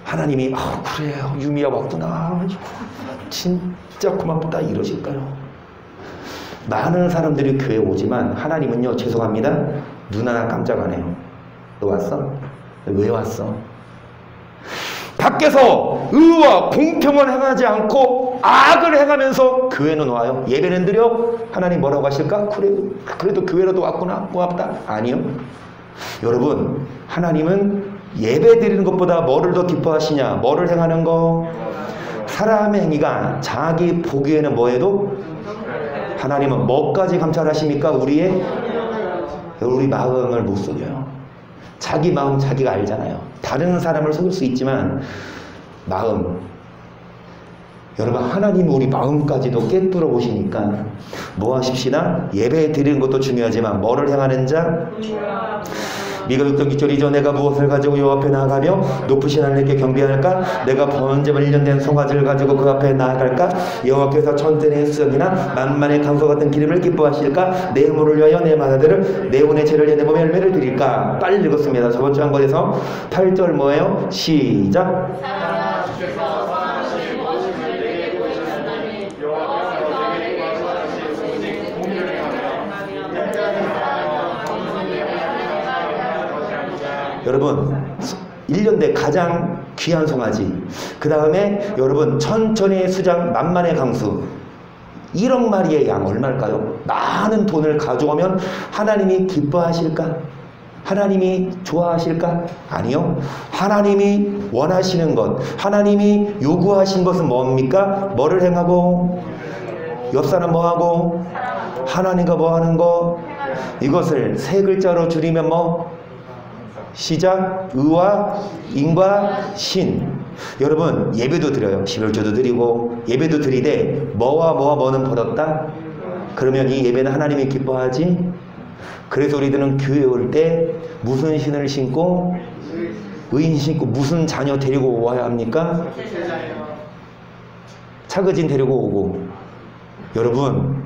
하나님이 그래 유미야 왔구나 진짜 고맙다 이러실까요? 많은 사람들이 교회 오지만 하나님은요 죄송합니다 눈 하나 깜짝 안 해요. 너 왔어? 왜 왔어? 밖에서 의와 공평을 행하지 않고 악을 행하면서 교회는 와요. 예배는 드려? 하나님 뭐라고 하실까? 그래도 교회라도 왔구나 고맙다. 아니요. 여러분 하나님은 예배 드리는 것보다 뭐를 더 기뻐하시냐? 뭐를 행하는 거? 사람의 행위가 자기 보기에는 뭐해도 하나님은 뭐까지 감찰하십니까? 우리 마음을 못 속여요. 자기 마음 자기가 알잖아요. 다른 사람을 속일 수 있지만 마음 여러분 하나님은 우리 마음까지도 깨뚫어 보시니까 뭐 하십시다? 예배 드리는 것도 중요하지만 뭐를 행하는 자? 네가 6절 2절이죠. 내가 무엇을 가지고 요 앞에 나아가며 높으신 하나님께 경배할까? 내가 번제물 1년 된 송아지를 가지고 그 앞에 나아갈까? 여호와께서 천대의 수정이나 만만의 강소 같은 기름을 기뻐하실까? 내 몸을 위하여 내 마다들을 내 혼의 죄를 내 몸의 열매를 드릴까? 빨리 읽었습니다. 저번 주 한 거에서 8절 뭐예요? 시작! 여러분 1년대 가장 귀한 송아지 그 다음에 여러분 천천의 수장 만만의 강수 1억 마리의 양 얼마일까요? 많은 돈을 가져오면 하나님이 기뻐하실까? 하나님이 좋아하실까? 아니요. 하나님이 원하시는 것 하나님이 요구하신 것은 뭡니까? 뭐를 행하고 옆 사람 뭐하고 하나님과 뭐하는 거 이것을 세 글자로 줄이면 뭐? 시작, 의와 인과 신. 여러분 예배도 드려요. 11조도 드리고 예배도 드리되 뭐와 뭐는 벌었다? 그러면 이 예배는 하나님이 기뻐하지? 그래서 우리들은 교회 올 때 무슨 신을 신고 의인 신고 무슨 자녀 데리고 와야 합니까? 차그진 데리고 오고 여러분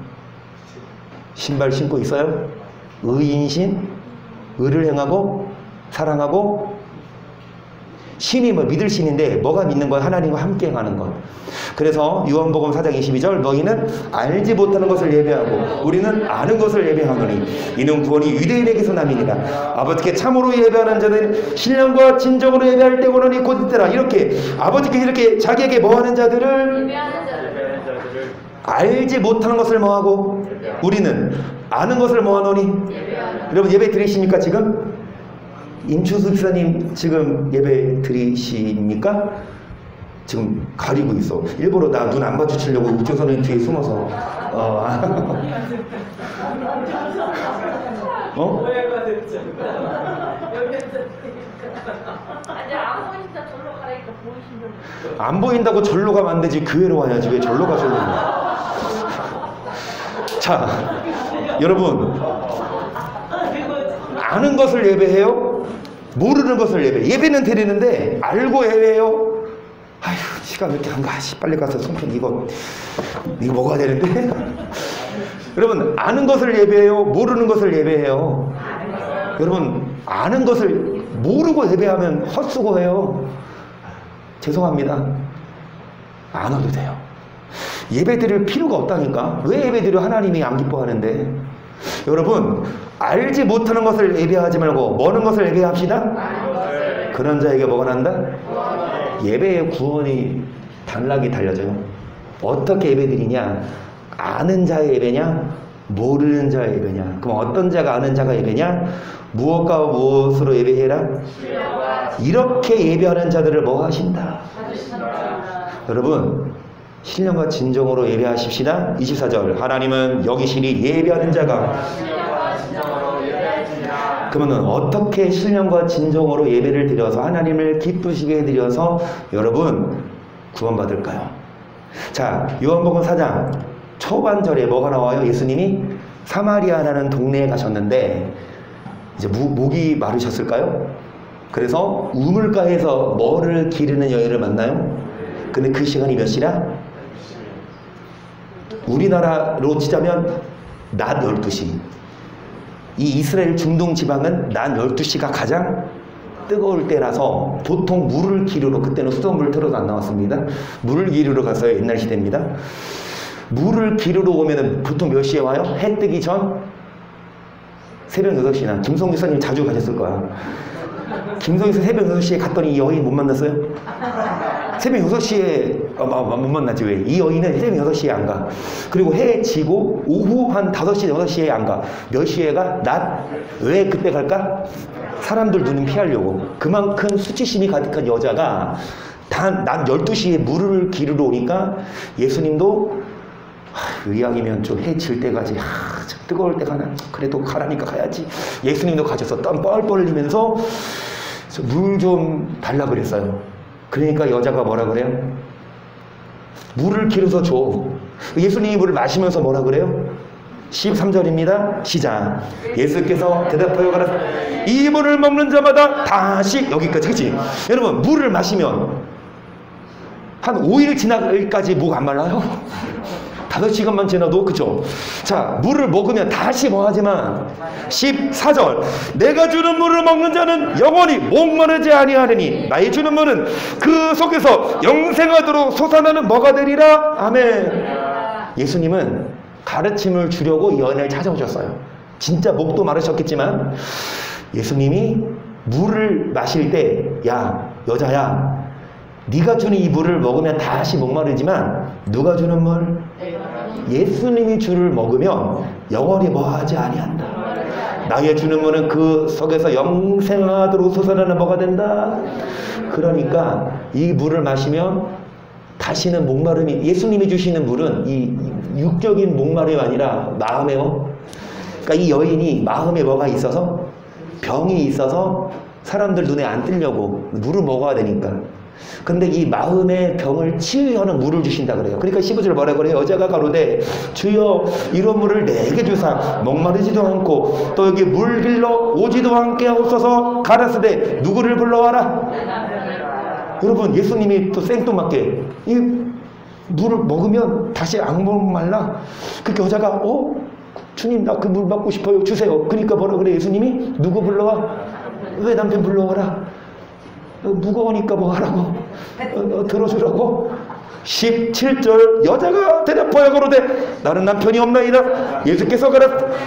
신발 신고 있어요? 의인신 의를 행하고 사랑하고 신이 뭐 믿을 신인데 뭐가 믿는 거야? 하나님과 함께 하는 것. 그래서 요한복음 4장 22절 너희는 알지 못하는 것을 예배하고 우리는 아는 것을 예배하노니 이는 구원이 유대인에게서 남이니라. 아버지께 참으로 예배하는 자는 신령과 진정으로 예배할 때 원원이 곧 있더라. 이렇게 아버지께 이렇게 자기에게 뭐하는 자들을 알지 못하는 것을 뭐하고 우리는 아는 것을 뭐하노니. 여러분 예배 드리십니까 지금? 임추수 집사님 지금 예배 드리십니까? 지금 가리고 있어. 일부러 나 눈 안 마주치려고 우주선은 뒤에 숨어서 오해가 됐죠. 아니 안 보인다 절로 가라니까 보이시는. 안 보인다고 절로 가면 안 되지. 교회로 와야지. 왜 절로 가 절로 가. 자 여러분 아는 것을 예배해요? 모르는 것을 예배. 예배는 드리는데 알고 예배해요? 아휴 시간 왜 이렇게 안 가. 빨리 가서 송편 이거 먹어야 되는데. 여러분 아는 것을 예배해요? 모르는 것을 예배해요? 여러분 아는 것을 모르고 예배하면 헛수고해요. 죄송합니다. 안 와도 돼요. 예배 드릴 필요가 없다니까. 왜 예배 드려? 하나님이 안 기뻐하는데. 여러분 알지 못하는 것을 예배하지 말고 뭐는 것을 예배합시다. 그런 자에게 뭐가 난다? 예배의 구원이 당락이 달려져요. 어떻게 예배 드리냐? 아는 자의 예배냐? 모르는 자의 예배냐? 그럼 어떤 자가 아는 자가 예배냐? 무엇과 무엇으로 예배해라? 이렇게 예배하는 자들을 뭐 하신다? 여러분 신령과 진정으로 예배하십시다. 24절 하나님은 여기시니 예배하는 자가. 그러면 어떻게 신령과 진정으로 예배를 드려서 하나님을 기쁘시게 해드려서 여러분 구원받을까요? 자 요한복음 4장 초반절에 뭐가 나와요? 예수님이 사마리아라는 동네에 가셨는데 이제 목이 마르셨을까요? 그래서 우물가에서 뭐를 기르는 여인을 만나요? 근데 그 시간이 몇 시라? 우리나라로 치자면 낮 12시. 이 이스라엘 중동 지방은 낮 12시가 가장 뜨거울 때라서 보통 물을 기르러, 그때는 수돗물 틀어도 안 나왔습니다. 물을 기르러 갔어요. 옛날 시대입니다. 물을 기르러 오면은 보통 몇 시에 와요? 해 뜨기 전 새벽 6시나. 김성규 사님 자주 가셨을 거야. 김성규 새벽 6시에 갔더니 이 여인 못 만났어요? 새벽 6시에 못 만나지. 왜? 이 여인은 새벽 6시에 안 가. 그리고 해 지고 오후 한 5시, 6시에 안 가. 몇 시에 가? 낮. 왜 그때 갈까? 사람들 눈은 피하려고. 그만큼 수치심이 가득한 여자가 낮 12시에 물을 기르러 오니까 예수님도 의학이면 좀 해 질 때까지 뜨거울 때 가나? 그래도 가라니까 가야지. 예수님도 가셔서 땀 뻘뻘 흘리면서 물 좀 달라 그랬어요. 그러니까 여자가 뭐라 그래요? 물을 기르서 줘. 예수님이 물을 마시면서 뭐라 그래요? 13절입니다. 시작. 예수께서 대답하여 가라사대 이 물을 먹는 자마다 다시. 여기까지. 그치? 여러분 물을 마시면 한 5일 지나까지 목 안 말라요? 5시간만 지나도. 그죠? 자 물을 먹으면 다시 뭐하지만 14절 내가 주는 물을 먹는 자는 영원히 목마르지 아니하리니 나의 주는 물은 그 속에서 영생하도록 솟아나는 뭐가 되리라. 아멘. 예수님은 가르침을 주려고 여인을 찾아오셨어요. 진짜 목도 마르셨겠지만 예수님이 물을 마실 때 야 여자야 네가 주는 이 물을 먹으면 다시 목마르지만 누가 주는 물? 예수님이 주를 먹으면 영원히 뭐하지 아니한다. 나의 주는 물은 그 속에서 영생하도록 솟아나는 뭐가 된다. 그러니까 이 물을 마시면 다시는 목마름이, 예수님이 주시는 물은 이 육적인 목마름이 아니라 마음에요. 그러니까 이 여인이 마음에 뭐가 있어서, 병이 있어서 사람들 눈에 안 띄려고 물을 먹어야 되니까. 근데 이 마음의 병을 치유하는 물을 주신다 그래요. 그러니까 15절 뭐라 그래요? 여자가 가로되 주여 이런 물을 내게 주사 목마르지도 않고 또 여기 물 길러 오지도 않게 하옵소서. 가라사대 누구를 불러와라. 여러분 예수님이 또 생뚱맞게 이 물을 먹으면 다시 안 목말라. 그러니까 여자가 주님 나 그 물 받고 싶어요. 주세요. 그러니까 뭐라 그래? 예수님이 누구 불러와? 왜 남편 불러와라? 무거우니까 뭐 하라고? 들어주라고? 17절 여자가 대답하여 가로되 나는 남편이 없나이다. 예수께서 가라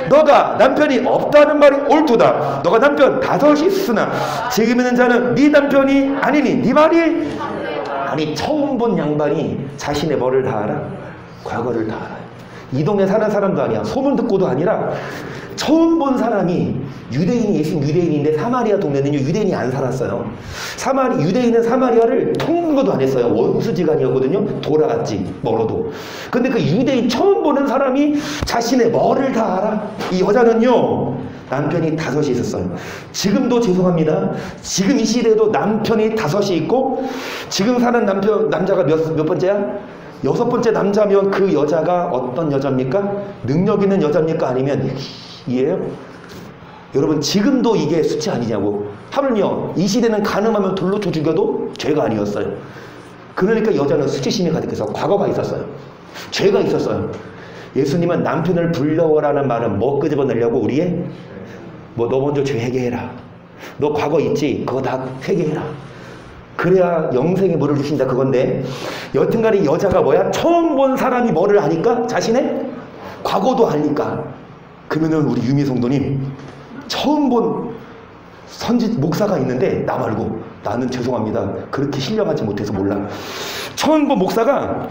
너가 남편이 없다는 말이 옳도다. 너가 남편 5이 있으나 지금 있는 자는 네 남편이 아니니 네 말이. 아니 처음 본 양반이 자신의 뭐를 다 알아? 과거를 다 알아요. 이 동네 사는 사람도 아니야. 소문 듣고도 아니라 처음 본 사람이 유대인이 예수님 유대인인데 사마리아 동네는 유대인이 안 살았어요. 유대인은 사마리아를 통보도 안 했어요. 원수지간이었거든요. 돌아갔지 멀어도. 근데 그 유대인 처음 보는 사람이 자신의 뭐를 다 알아? 이 여자는요 남편이 5이 있었어요. 지금도 죄송합니다. 지금 이 시대에도 남편이 5이 있고 지금 사는 남자가 몇 번째야? 6번째 남자면 그 여자가 어떤 여자입니까? 능력 있는 여자입니까? 아니면 이에요? 여러분 지금도 이게 수치 아니냐고. 하물며 이 시대는 가늠하면 돌로 쳐 죽여도 죄가 아니었어요. 그러니까 여자는 수치심이 가득해서 과거가 있었어요. 죄가 있었어요. 예수님은 남편을 불러오라는 말은 뭐 끄집어내려고 우리의 뭐 너 먼저 죄 회개해라. 너 과거 있지? 그거 다 회개해라. 그래야 영생에 물을 주신다 그건데 여튼간에 여자가 뭐야? 처음 본 사람이 뭐를 아니까? 자신의 과거도 아니까. 그러면은 우리 유미 성도님 처음 본 목사가 있는데 나 말고 나는 죄송합니다. 그렇게 신령하지 못해서 몰라. 처음 본 목사가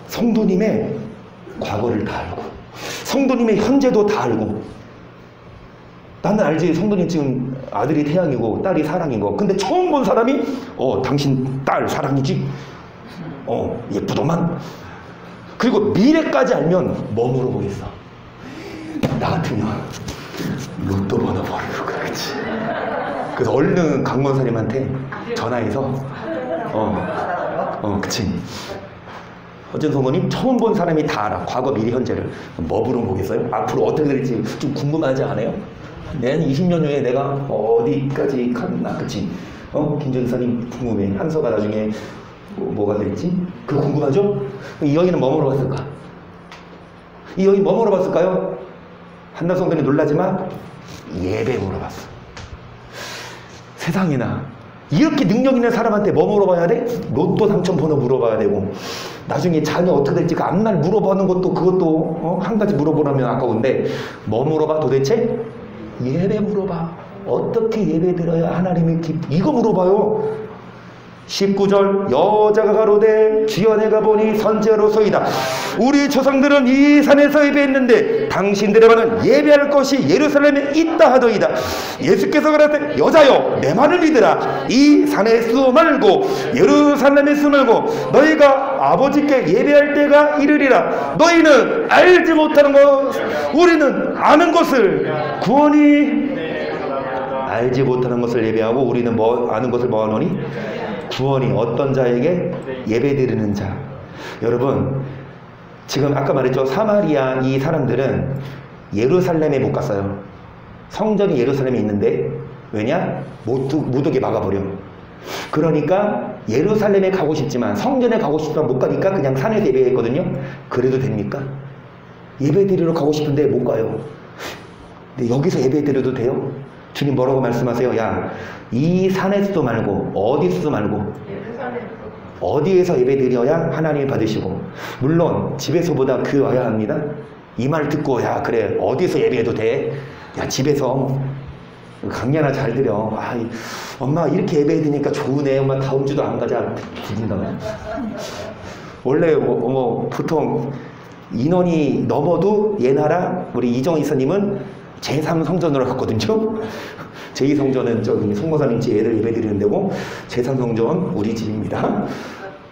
성도님의 과거를 다 알고 성도님의 현재도 다 알고 나는 알지 성도님 지금 아들이 태양이고 딸이 사랑인 거. 근데 처음 본 사람이 당신 딸 사랑이지? 예쁘더만. 그리고 미래까지 알면 뭐 물어보겠어? 나 같으면 로또 번호 모르고 그러겠지. 그래서 얼른 강권사님한테 전화해서 그치. 어쨌든 성도님 처음 본 사람이 다 알아. 과거 미래 현재를. 뭐 물어보겠어요? 앞으로 어떻게 될지 좀 궁금하지 않아요? 내년 20년 후에 내가 어디까지 갔나, 그치? 김전사님 궁금해. 한서가 나중에 뭐가 될지? 그거 궁금하죠? 이 여인은 뭐 물어봤을까? 이 여인 뭐 물어봤을까요? 한나 성도님 놀라지만 예배 물어봤어. 세상에나 이렇게 능력 있는 사람한테 뭐 물어봐야 돼? 로또 당첨 번호 물어봐야 되고 나중에 자녀 어떻게 될지 그 앞날 물어보는 것도 그것도 한 가지 물어보라면 아까운데 뭐 물어봐 도대체? 예배 물어봐. 어떻게 예배 드려야 하나님이 이거 물어봐요. 19절 여자가 가로되 주여 내가 보니 선지자로소이다. 우리 조상들은 이 산에서 예배했는데 당신들의 말은 예배할 것이 예루살렘에 있다 하더이다. 예수께서 그랬을 여자여 내 말을 믿으라. 이 산에 쓰 말고 예루살렘에 쓰 말고 너희가 아버지께 예배할 때가 이르리라. 너희는 알지 못하는 것 우리는 아는 것을 구원이 알지 못하는 것을 예배하고 우리는 뭐 아는 것을 뭐 하노니? 구원이 어떤 자에게? 예배드리는 자. 여러분 지금 아까 말했죠. 사마리아 이 사람들은 예루살렘에 못 갔어요. 성전이 예루살렘에 있는데 왜냐? 못 오게 막아버려. 그러니까 예루살렘에 가고 싶지만 성전에 가고 싶지만 못 가니까 그냥 산에서 예배했거든요. 그래도 됩니까? 예배드리러 가고 싶은데 못 가요. 근데 여기서 예배드려도 돼요? 주님 뭐라고 말씀하세요? 야, 이 산에서도 말고 어디서도 말고 어디에서 예배드려야 하나님이 받으시고 물론 집에서보다 교회 와야 합니다. 이 말 듣고 야 그래 어디서 예배해도 돼? 야 집에서 강연아 잘 드려. 아, 엄마 이렇게 예배해드리니까 좋으네. 엄마 다음 주도 안 가자. 죽인다. 원래 보통 인원이 넘어도 예나라 우리 이정희 이사님은 제3성전으로 갔거든요. 제2성전은 저기 송모사님 집 애들 예배드리는 데고 제3성전 우리 집입니다.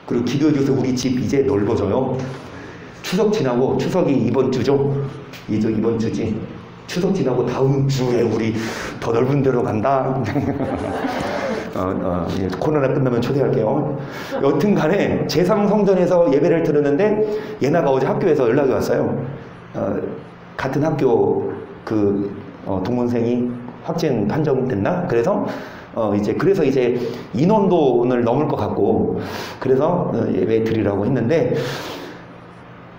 그리고 기도해줘서 우리 집 이제 넓어져요. 추석 지나고 추석이 이번 주죠. 이번 주지. 추석 지나고 다음 주에 우리 더 넓은 데로 간다. 코로나 끝나면 초대할게요. 여튼 간에 제3성전에서 예배를 들었는데 예나가 어제 학교에서 연락이 왔어요. 같은 학교 동문생이 확진 판정됐나? 그래서 이제 인원도 오늘 넘을 것 같고 그래서 예배 드리라고 했는데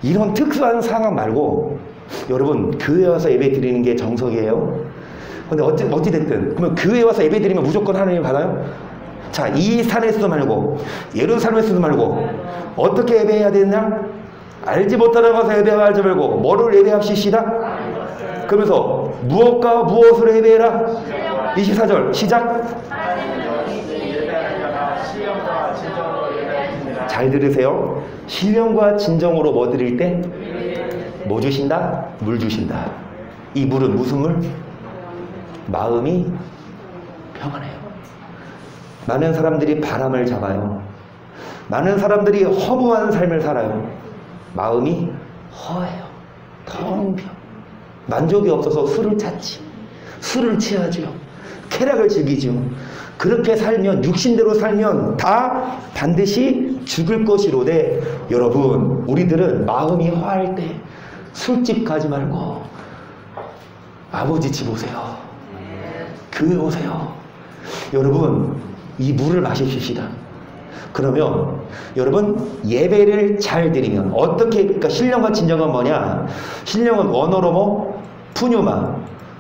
이런 특수한 상황 말고 여러분 교회 와서 예배 드리는 게 정석이에요. 근데 어찌됐든 그러면 교회 와서 예배 드리면 무조건 하나님 받아요? 자, 이 산에서도 말고 예루살렘에서도 말고 어떻게 예배해야 되느냐? 알지 못하는 것을 예배하지 말고 뭐를 예배합시다? 그러면서 무엇과 무엇으로 예배해라? 24절 시작. 잘 들으세요. 신령과 진정으로 뭐 드릴 때? 뭐 주신다? 물 주신다. 이 물은 무슨 물? 마음이 평안해요. 많은 사람들이 바람을 잡아요. 많은 사람들이 허무한 삶을 살아요. 마음이 허해요. 텅 비어. 만족이 없어서 술을 찾지. 술을 취하죠. 쾌락을 즐기죠. 그렇게 살면, 육신대로 살면 다 반드시 죽을 것이로되, 여러분, 우리들은 마음이 허할 때 술집 가지 말고 아버지 집 오세요. 교회 오세요. 여러분, 이 물을 마십시다. 그러면 여러분, 예배를 잘 드리면 어떻게, 그러니까 신령과 진정은 뭐냐? 신령은 원어로 뭐?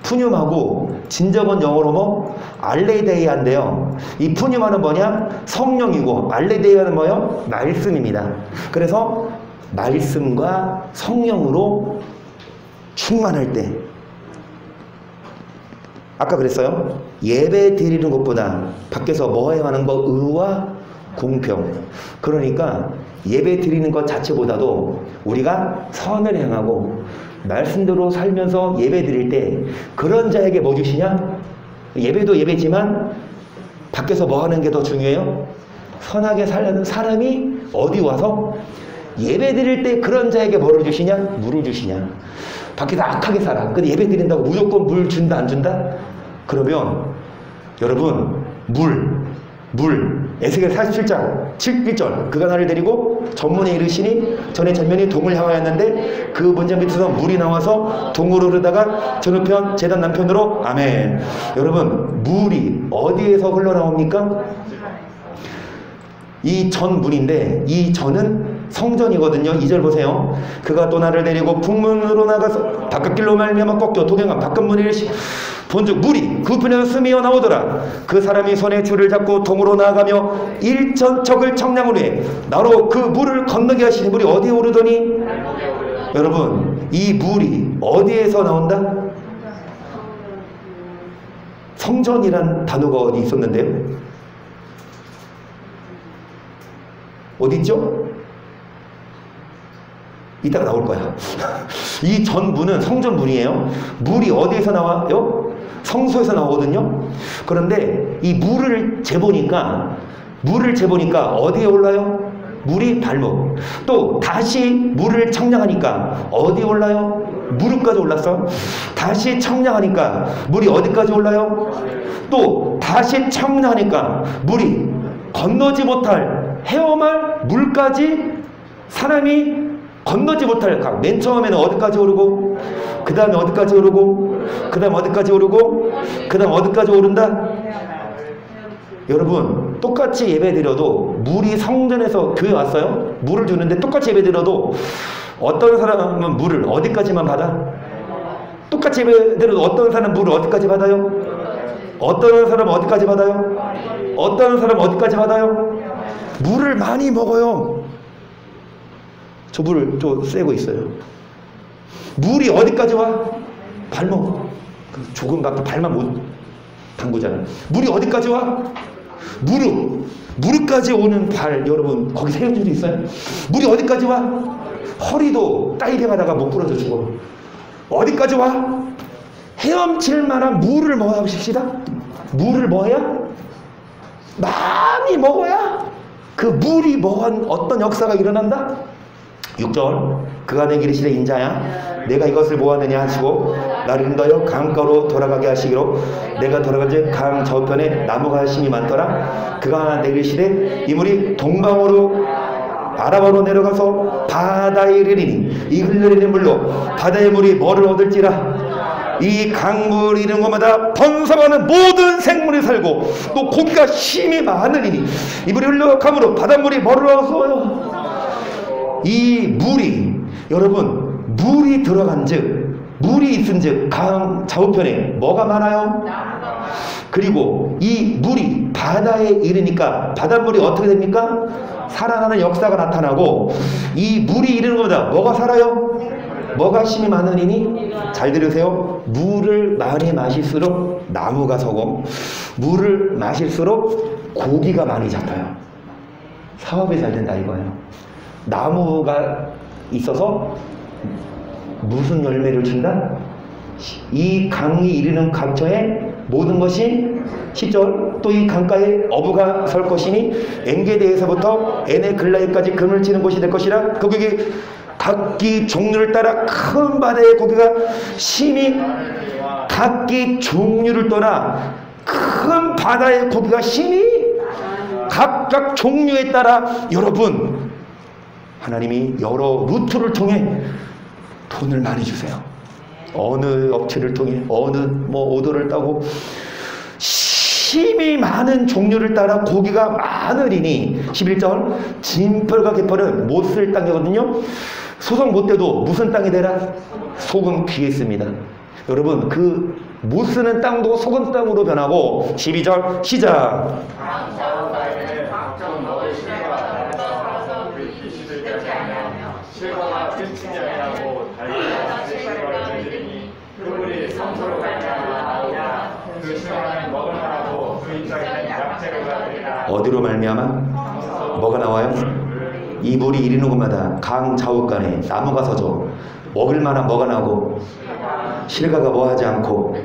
푸뉴마고 진정은 영어로 뭐? 알레데이아인데요. 이 푸뉴마는 뭐냐? 성령이고 알레데이아는 뭐요? 말씀입니다. 그래서 말씀과 성령으로 충만할 때, 아까 그랬어요. 예배 드리는 것보다 밖에서 뭐 해야 하는 거? 의와 공평. 그러니까 예배 드리는 것 자체보다도 우리가 선을 행하고 말씀대로 살면서 예배 드릴 때 그런 자에게 뭐 주시냐? 예배도 예배지만 밖에서 뭐 하는 게 더 중요해요? 선하게 살려는 사람이 어디 와서 예배 드릴 때 그런 자에게 뭐를 주시냐? 물을 주시냐? 밖에서 악하게 살아. 근데 예배 드린다고 무조건 물 준다 안 준다? 그러면 여러분, 에스겔 47장 1절 그가 나를 데리고 전문에 이르시니 전에 전면이 동을 향하였는데 그 문장 밑에서 물이 나와서 동으로 흐르다가 전우편 제단 남편으로. 아멘. 여러분, 물이 어디에서 흘러나옵니까? 이 전문인데 이 전은 성전이거든요. 2절 보세요. 그가 또 나를 데리고 북문으로 나가서 바깥길로 말미암아 꺾여 동행한 바깥문을 본즉 물이 그 편에서 스미어 나오더라. 그 사람이 손에 줄을 잡고 동으로 나아가며 일천척을 청량으로 해 나로 그 물을 건너게 하시니 물이 어디에 오르더니, 여러분, 이 물이 어디에서 나온다? 성전이란 단어가 어디 있었는데요? 어디 있죠? 이따가 나올 거야. 이 전문은 성전문이에요. 물이 어디에서 나와요? 성소에서 나오거든요. 그런데 이 물을 재보니까 어디에 올라요? 물이 발목. 또 다시 물을 청량하니까 어디 올라요? 무릎까지 올랐어. 다시 청량하니까 물이 어디까지 올라요? 또 다시 청량하니까 물이 건너지 못할 헤엄할 물까지 사람이 건너지 못할 강. 맨 처음에는 어디까지 오르고 그 다음에 어디까지 오르고 그 다음 어디까지 오르고 그 다음 어디까지 오른다? 여러분, 똑같이 예배드려도 물이 성전에서 교회 왔어요? 물을 주는데 똑같이 예배드려도 어떤 사람은 물을 어디까지만 받아? 똑같이 예배드려도 어떤 사람은 물을 어디까지 받아요? 어떤 사람은 어디까지 받아요? 어떤 사람은 어디까지 받아요? 물을 많이 먹어요. 저 물을 좀 쐬고 있어요. 물이 어디까지 와? 발목. 조금밖에 발만 못 담그잖아요. 물이 어디까지 와? 무릎까지 오는 발. 여러분, 거기 세운 줄이 있어요? 물이 어디까지 와? 허리도 다이빙하다가 못 부러져 죽어. 어디까지 와? 헤엄칠 만한 물을 먹읍시다. 물을 먹어야? 많이 먹어야 그 물이 먹은 어떤 역사가 일어난다? 6절 그가 내게 이르시되 인자야 내가 이것을 보았느냐 하시고 나를 인도하여 강가로 돌아가게 하시기로 내가 돌아간즉 강 저편에 나무가 심이 많더라. 그가 내게 이르시되 이 물이 동방으로 아라바로 내려가서 바다에 이르리니 이 흘러내리는 물로 바다의 물이 뭐를 얻을지라. 이 강물 이런 곳마다 번성하는 모든 생물이 살고 또 고기가 심이 많으리니 이 물이 흘러감으로 바닷물이 뭐를 얻어요? 이 물이, 여러분, 물이 들어간즉, 물이 있은즉 강 좌우편에 뭐가 많아요? 그리고 이 물이 바다에 이르니까 바닷물이 어떻게 됩니까? 살아나는 역사가 나타나고, 이 물이 이르는 것보다 뭐가 살아요? 뭐가 힘이 많으리니? 잘 들으세요. 물을 많이 마실수록 나무가 서고, 물을 마실수록 고기가 많이 잡혀요. 사업이 잘 된다 이거예요. 나무가 있어서 무슨 열매를 준다? 이 강이 이르는 각처에 모든 것이 10절 또 이 강가에 어부가 설 것이니 엔게데에서부터 에네글라임까지 금을 치는 곳이 될 것이라. 거기 각기 종류를 따라 큰 바다의 고기가 심히, 각기 종류를 떠나 큰 바다의 고기가 심히 각각 종류에 따라. 여러분, 하나님이 여러 루트를 통해 돈을 많이 주세요. 어느 업체를 통해 어느 오더를 따고 심히 많은 종류를 따라 고기가 많으리니. 11절 진펄과 개펄은 못 쓸 땅이거든요. 소송 못 돼도 무슨 땅이 되라? 소금 귀에 있습니다. 여러분, 그 못 쓰는 땅도 소금 땅으로 변하고. 12절 시작. 실과가 끝이 아니라고 달리니 그물이 성소로 갈지니라. 그 실과는 먹을 만하고 그 입장에는 약재료가 되리라. 어디로 말미암아? 뭐가 나와요? 이 물이 이르는 곳마다 강 좌우간에 나무가 서져 먹을 만한 뭐가 나오고, 실과가 뭐하지 않고,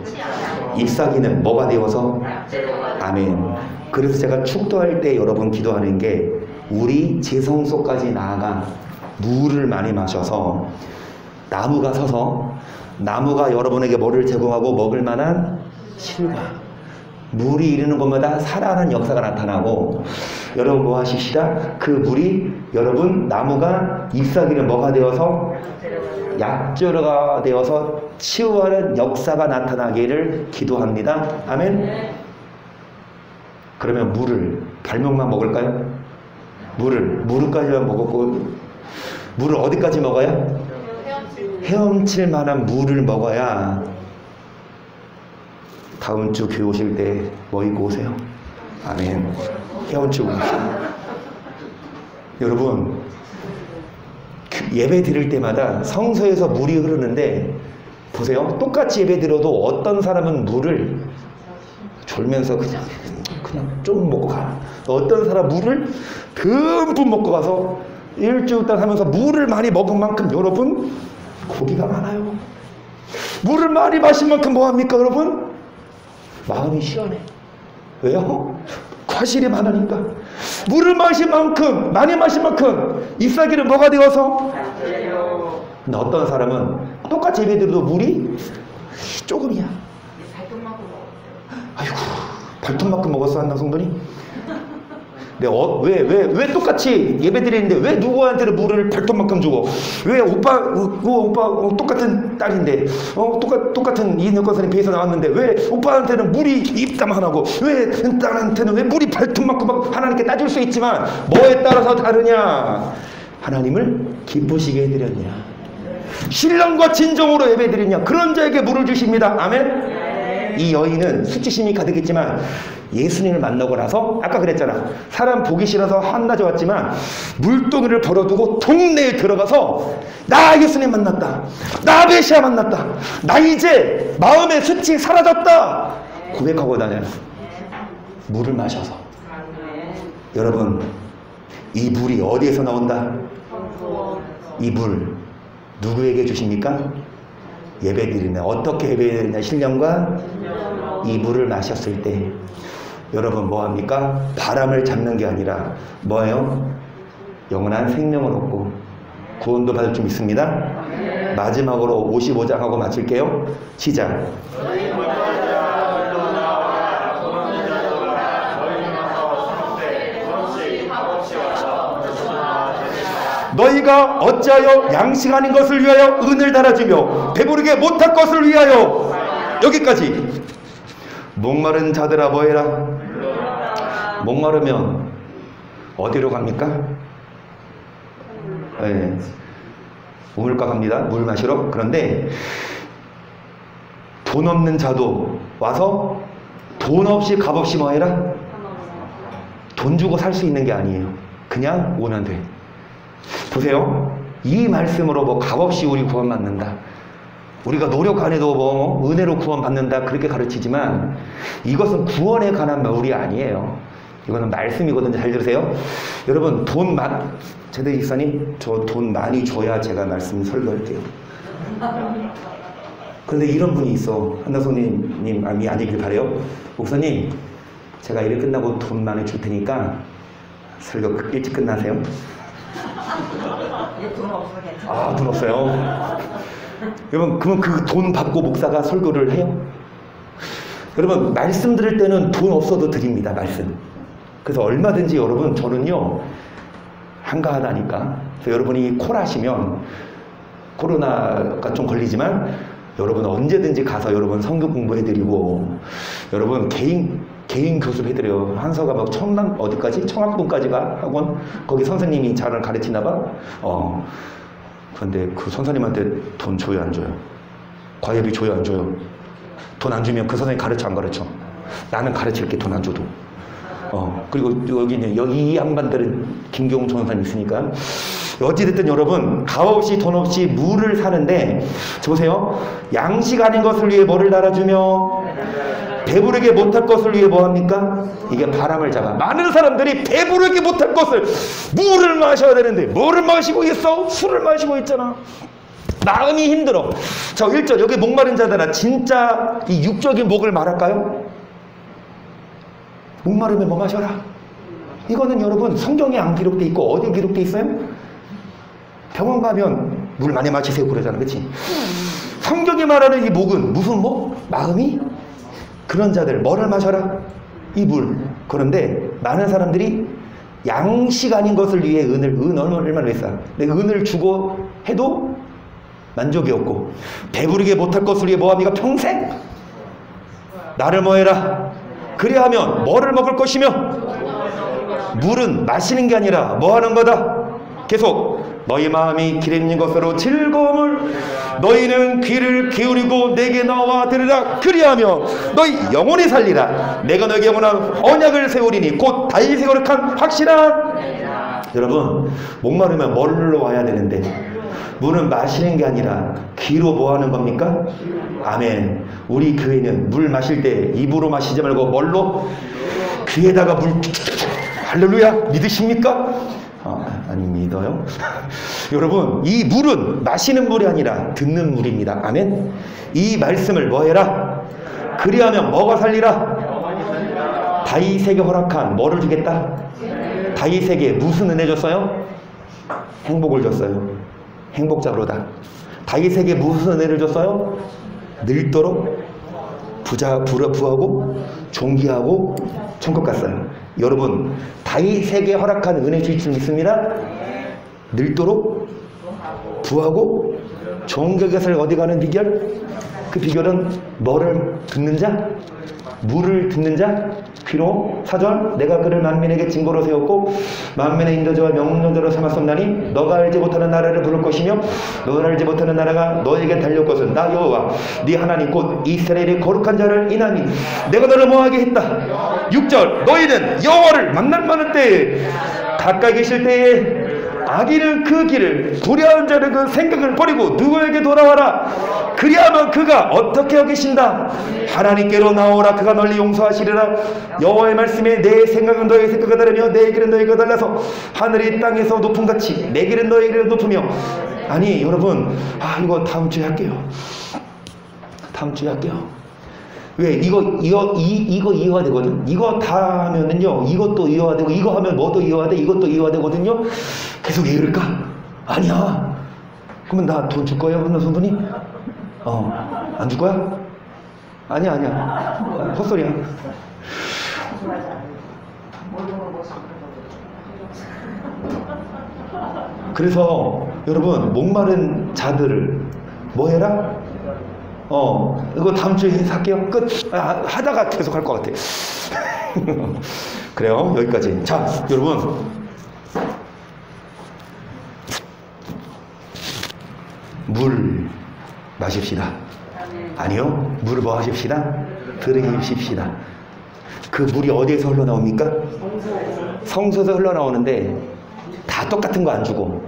잎사귀는 뭐가 되어서. 아멘. 그래서 제가 축도할 때 여러분 기도하는 게, 우리 재성소까지 나아가 물을 많이 마셔서 나무가 서서, 나무가 여러분에게 뭐를 제공하고 먹을 만한 실과, 물이 이르는 곳마다 살아나는 역사가 나타나고. 여러분 뭐 하십시다? 그 물이 여러분 나무가 잎사귀는 뭐가 되어서 약재료가 되어서 치유하는 역사가 나타나기를 기도합니다. 아멘. 그러면 물을 발목만 먹을까요? 무릎까지만 먹었고, 물을 어디까지 먹어야? 헤엄칠 만한 물을 먹어야. 다음 주 교회 오실 때 뭐 입고 오세요? 아멘. 헤엄치고 오세요. 여러분, 예배 드릴 때마다 성소에서 물이 흐르는데 보세요. 똑같이 예배 드려도 어떤 사람은 물을 졸면서 그냥 좀 먹고 가. 어떤 사람 물을 듬뿍 먹고 가서 일주일단 하면서 물을 많이 먹은 만큼 여러분 고기가 많아요. 물을 많이 마신 만큼 뭐합니까 여러분? 마음이 시원해. 왜요? 과실이 많으니까. 물을 마신 만큼, 많이 마신 만큼 잎사귀는 뭐가 되어서? 근데 어떤 사람은 똑같이 예배 드려도 물이 조금이야. 아이고, 발톱만큼 먹었어 한나 성도님? 왜 똑같이 예배 드리는데 왜 누구한테는 물을 발톱만큼 주고, 왜 오빠 똑같은 딸인데 똑같은 이인혁 권사님 배에서 나왔는데 왜 오빠한테는 물이 입담 하나고 왜 딸한테는 왜 물이 발톱만큼 막 하나님께 따질 수 있지만 뭐에 따라서 다르냐? 하나님을 기쁘시게 해드렸냐? 신령과 진정으로 예배 드리냐? 그런 자에게 물을 주십니다. 아멘. 이 여인은 수치심이 가득했지만 예수님을 만나고 나서 아까 그랬잖아. 사람 보기 싫어서 한낮에 왔지만 물동이를 벌어두고 동네에 들어가서 나 예수님 만났다. 나 메시아 만났다. 나 이제 마음의 수치 사라졌다. 고백하고 다녀요. 물을 마셔서. 여러분, 이 물이 어디에서 나온다? 이 물 누구에게 주십니까? 예배드리냐. 어떻게 예배드리냐? 신령과 이 물을 마셨을 때 여러분 뭐합니까? 바람을 잡는 게 아니라 뭐예요? 영원한 생명을 얻고 구원도 받을 줄 믿습니다. 마지막으로 55장 하고 마칠게요. 시작. 너희가 어찌하여 양식 아닌 것을 위하여 은을 달아주며 배부르게 못할 것을 위하여. 여기까지. 목마른 자들아 뭐해라? 목마르면 어디로 갑니까? 네. 우물가 갑니다. 물 마시러. 그런데 돈 없는 자도 와서 돈 없이 값 없이 뭐 해라? 돈 주고 살 수 있는 게 아니에요. 그냥 오면 돼. 보세요. 이 말씀으로 뭐 값 없이 우리 구원받는다. 우리가 노력 안 해도 뭐 은혜로 구원받는다. 그렇게 가르치지만 이것은 구원에 관한 말이 아니에요. 이거는 말씀이거든요. 잘 들으세요. 여러분 제대 집사님, 저 돈 많이 줘야 제가 말씀 설교할게요. 그런데 이런 분이 있어. 한다솜님 아니길 바래요. 목사님, 제가 일이 끝나고 돈 많이 줄 테니까 설교 일찍 끝나세요. 돈 없으면 괜찮아. 돈 없어요. 여러분, 그러면 그 돈 받고 목사가 설교를 해요? 여러분, 말씀 들을 때는 돈 없어도 드립니다. 말씀. 그래서 얼마든지 여러분, 저는요 한가하다니까. 그래서 여러분이 콜하시면 코로나가 좀 걸리지만 여러분 언제든지 가서 여러분 성경 공부해드리고 여러분 개인 교습해드려요. 한서가 막 어디까지? 청학동까지가 학원? 거기 선생님이 잘 가르치나 봐. 그런데 그 선생님한테 돈 줘요, 안 줘요? 과외비 줘요, 안 줘요? 돈 안 주면 그 선생님 가르쳐, 안 가르쳐? 나는 가르칠게, 돈 안 줘도. 그리고 여기 이 양반들은 김경훈 전사님 있으니까. 어찌됐든 여러분, 값 없이 돈 없이 물을 사는데, 보세요. 양식 아닌 것을 위해 뭐를 달아주며, 배부르게 못할 것을 위해 뭐합니까? 이게 바람을 잡아. 많은 사람들이 배부르게 못할 것을, 물을 마셔야 되는데 물을 마시고 있어? 술을 마시고 있잖아. 마음이 힘들어. 저 1절 여기 목마른 자들아, 진짜 이 육적인 목을 말할까요? 목마르면 뭐 마셔라. 이거는 여러분 성경에 안 기록돼 있고 어디 기록돼 있어요? 병원 가면 물 많이 마시세요 그러잖아, 그렇지? 성경이 말하는 이 목은 무슨 목? 마음이? 그런 자들 뭐를 마셔라? 이 물. 그런데 많은 사람들이 양식 아닌 것을 위해 은 얼마나 했어? 근데 은을 주고 해도 만족이 없고, 배부르게 못할 것을 위해 뭐합니까? 평생 나를 뭐해라? 그리하면 뭐를 먹을 것이며, 물은 마시는 게 아니라 뭐 하는 거다? 계속 너희 마음이 길 있는 것으로 즐거움을, 너희는 귀를 기울이고 내게 나와 들으라. 그리하며 너희 영혼이 살리라. 내가 너에게 영원한 언약을 세우리니 곧 다윗의 거룩한 확실한. 여러분, 목마르면 뭘로 와야 되는데, 물은 마시는 게 아니라 귀로 뭐 하는 겁니까? 아멘. 우리 교회는 물 마실 때 입으로 마시지 말고 뭘로? 귀에다가 물. 할렐루야. 믿으십니까? 아니 믿어요? 여러분, 이 물은 마시는 물이 아니라 듣는 물입니다. 아멘. 이 말씀을 뭐 해라? 그리하면 뭐가 살리라? 다윗에게 허락한 뭐를 주겠다? 다윗에게 무슨 은혜 줬어요? 행복을 줬어요. 행복자로다. 다윗에게 무슨 은혜를 줬어요? 늙도록 부하고 존귀하고 천국 갔어요. 여러분, 다윗에게 허락한 은혜 주실 줄 믿습니다. 늙도록 부하고 존귀하게 살 어디 가는 비결? 그 비결은 뭐를 듣는 자? 물을 듣는 자? 귀로. 4절 내가 그를 만민에게 징벌로 세웠고 만민의 인도자와 명령자로 삼았었나니 너가 알지 못하는 나라를 부를 것이며 너가 알지 못하는 나라가 너에게 달려올 것은 나 여호와 네 하나님 곧 이스라엘의 거룩한 자를 인하니 내가 너를 뭐하게 했다. 6절 너희는 여호와를 만날 만한 때에 가까이 계실 때에 악인은 그 길을, 불의한 자는 그 생각을 버리고 누구에게 돌아와라. 그리하면 그가 어떻게 여기신다? 하나님께로 나오라. 그가 널리 용서하시리라. 여호와의 말씀에 내 생각은 너의 생각과 다르며 내 길은 너희가 달라서 하늘이 땅에서 높음같이 내 길은 너의 길은 높으며. 아니 여러분, 이거 다음 주에 할게요. 다음 주에 할게요. 왜? 이거 이어가 되거든. 이거 다 하면은요, 이것도 이어가 되고, 이거 하면 뭐도 이어가 돼, 이것도 이어가 되거든요. 계속 이을까? 아니야. 그러면 나 돈 줄 거예요, 한나 선생님? 안 줄 거야? 아니야. 헛소리야. 그래서 여러분, 목마른 자들을 뭐 해라? 이거 다음 주에 할게요. 끝. 하다가 계속 할 것 같아. 그래요. 여기까지. 자, 여러분. 물 마십시다. 아니요. 물을 뭐 하십시다? 들으십시다. 그 물이 어디에서 흘러나옵니까? 성소에서 흘러나오는데 다 똑같은 거 안 주고.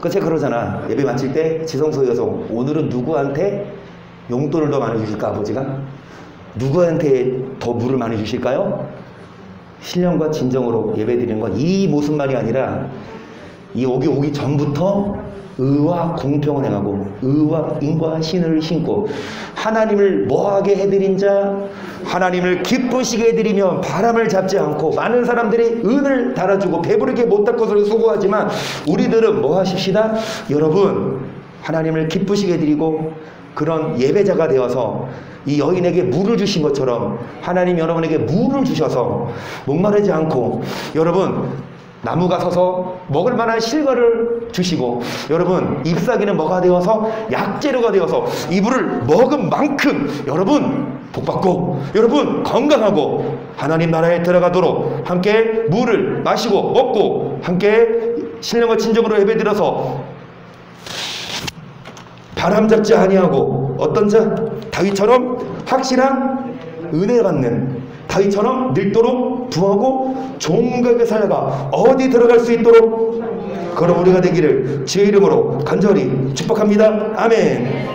그래서 그러잖아. 예배 마칠 때 지성소에 가서 오늘은 누구한테 용돈을 더 많이 주실까 아버지가? 누구한테 더 물을 많이 주실까요? 신령과 진정으로 예배 드리는 건 이 무슨 말이 아니라 이 오기 전부터 의와 공평을 행하고 의와 인과 신을 신고 하나님을 뭐하게 해드린 자 하나님을 기쁘시게 해드리면 바람을 잡지 않고 많은 사람들이 은을 달아주고 배부르게 못 닦아서 수고하지만 우리들은 뭐 하십시다? 여러분 하나님을 기쁘시게 해드리고 그런 예배자가 되어서 이 여인에게 물을 주신 것처럼 하나님 여러분에게 물을 주셔서 목마르지 않고 여러분 나무가 서서 먹을 만한 실과를 주시고 여러분 잎사귀는 뭐가 되어서 약재료가 되어서 이 물을 먹은 만큼 여러분 복받고 여러분 건강하고 하나님 나라에 들어가도록 함께 물을 마시고 먹고 함께 신령과 진정으로 예배드려서 바람 잡지 아니하고 어떤 자 다윗처럼 확실한 은혜 받는 다윗처럼 늙도록 부하고 종각에 살아가 어디 들어갈 수 있도록 그런 우리가 되기를 주의 이름으로 간절히 축복합니다. 아멘.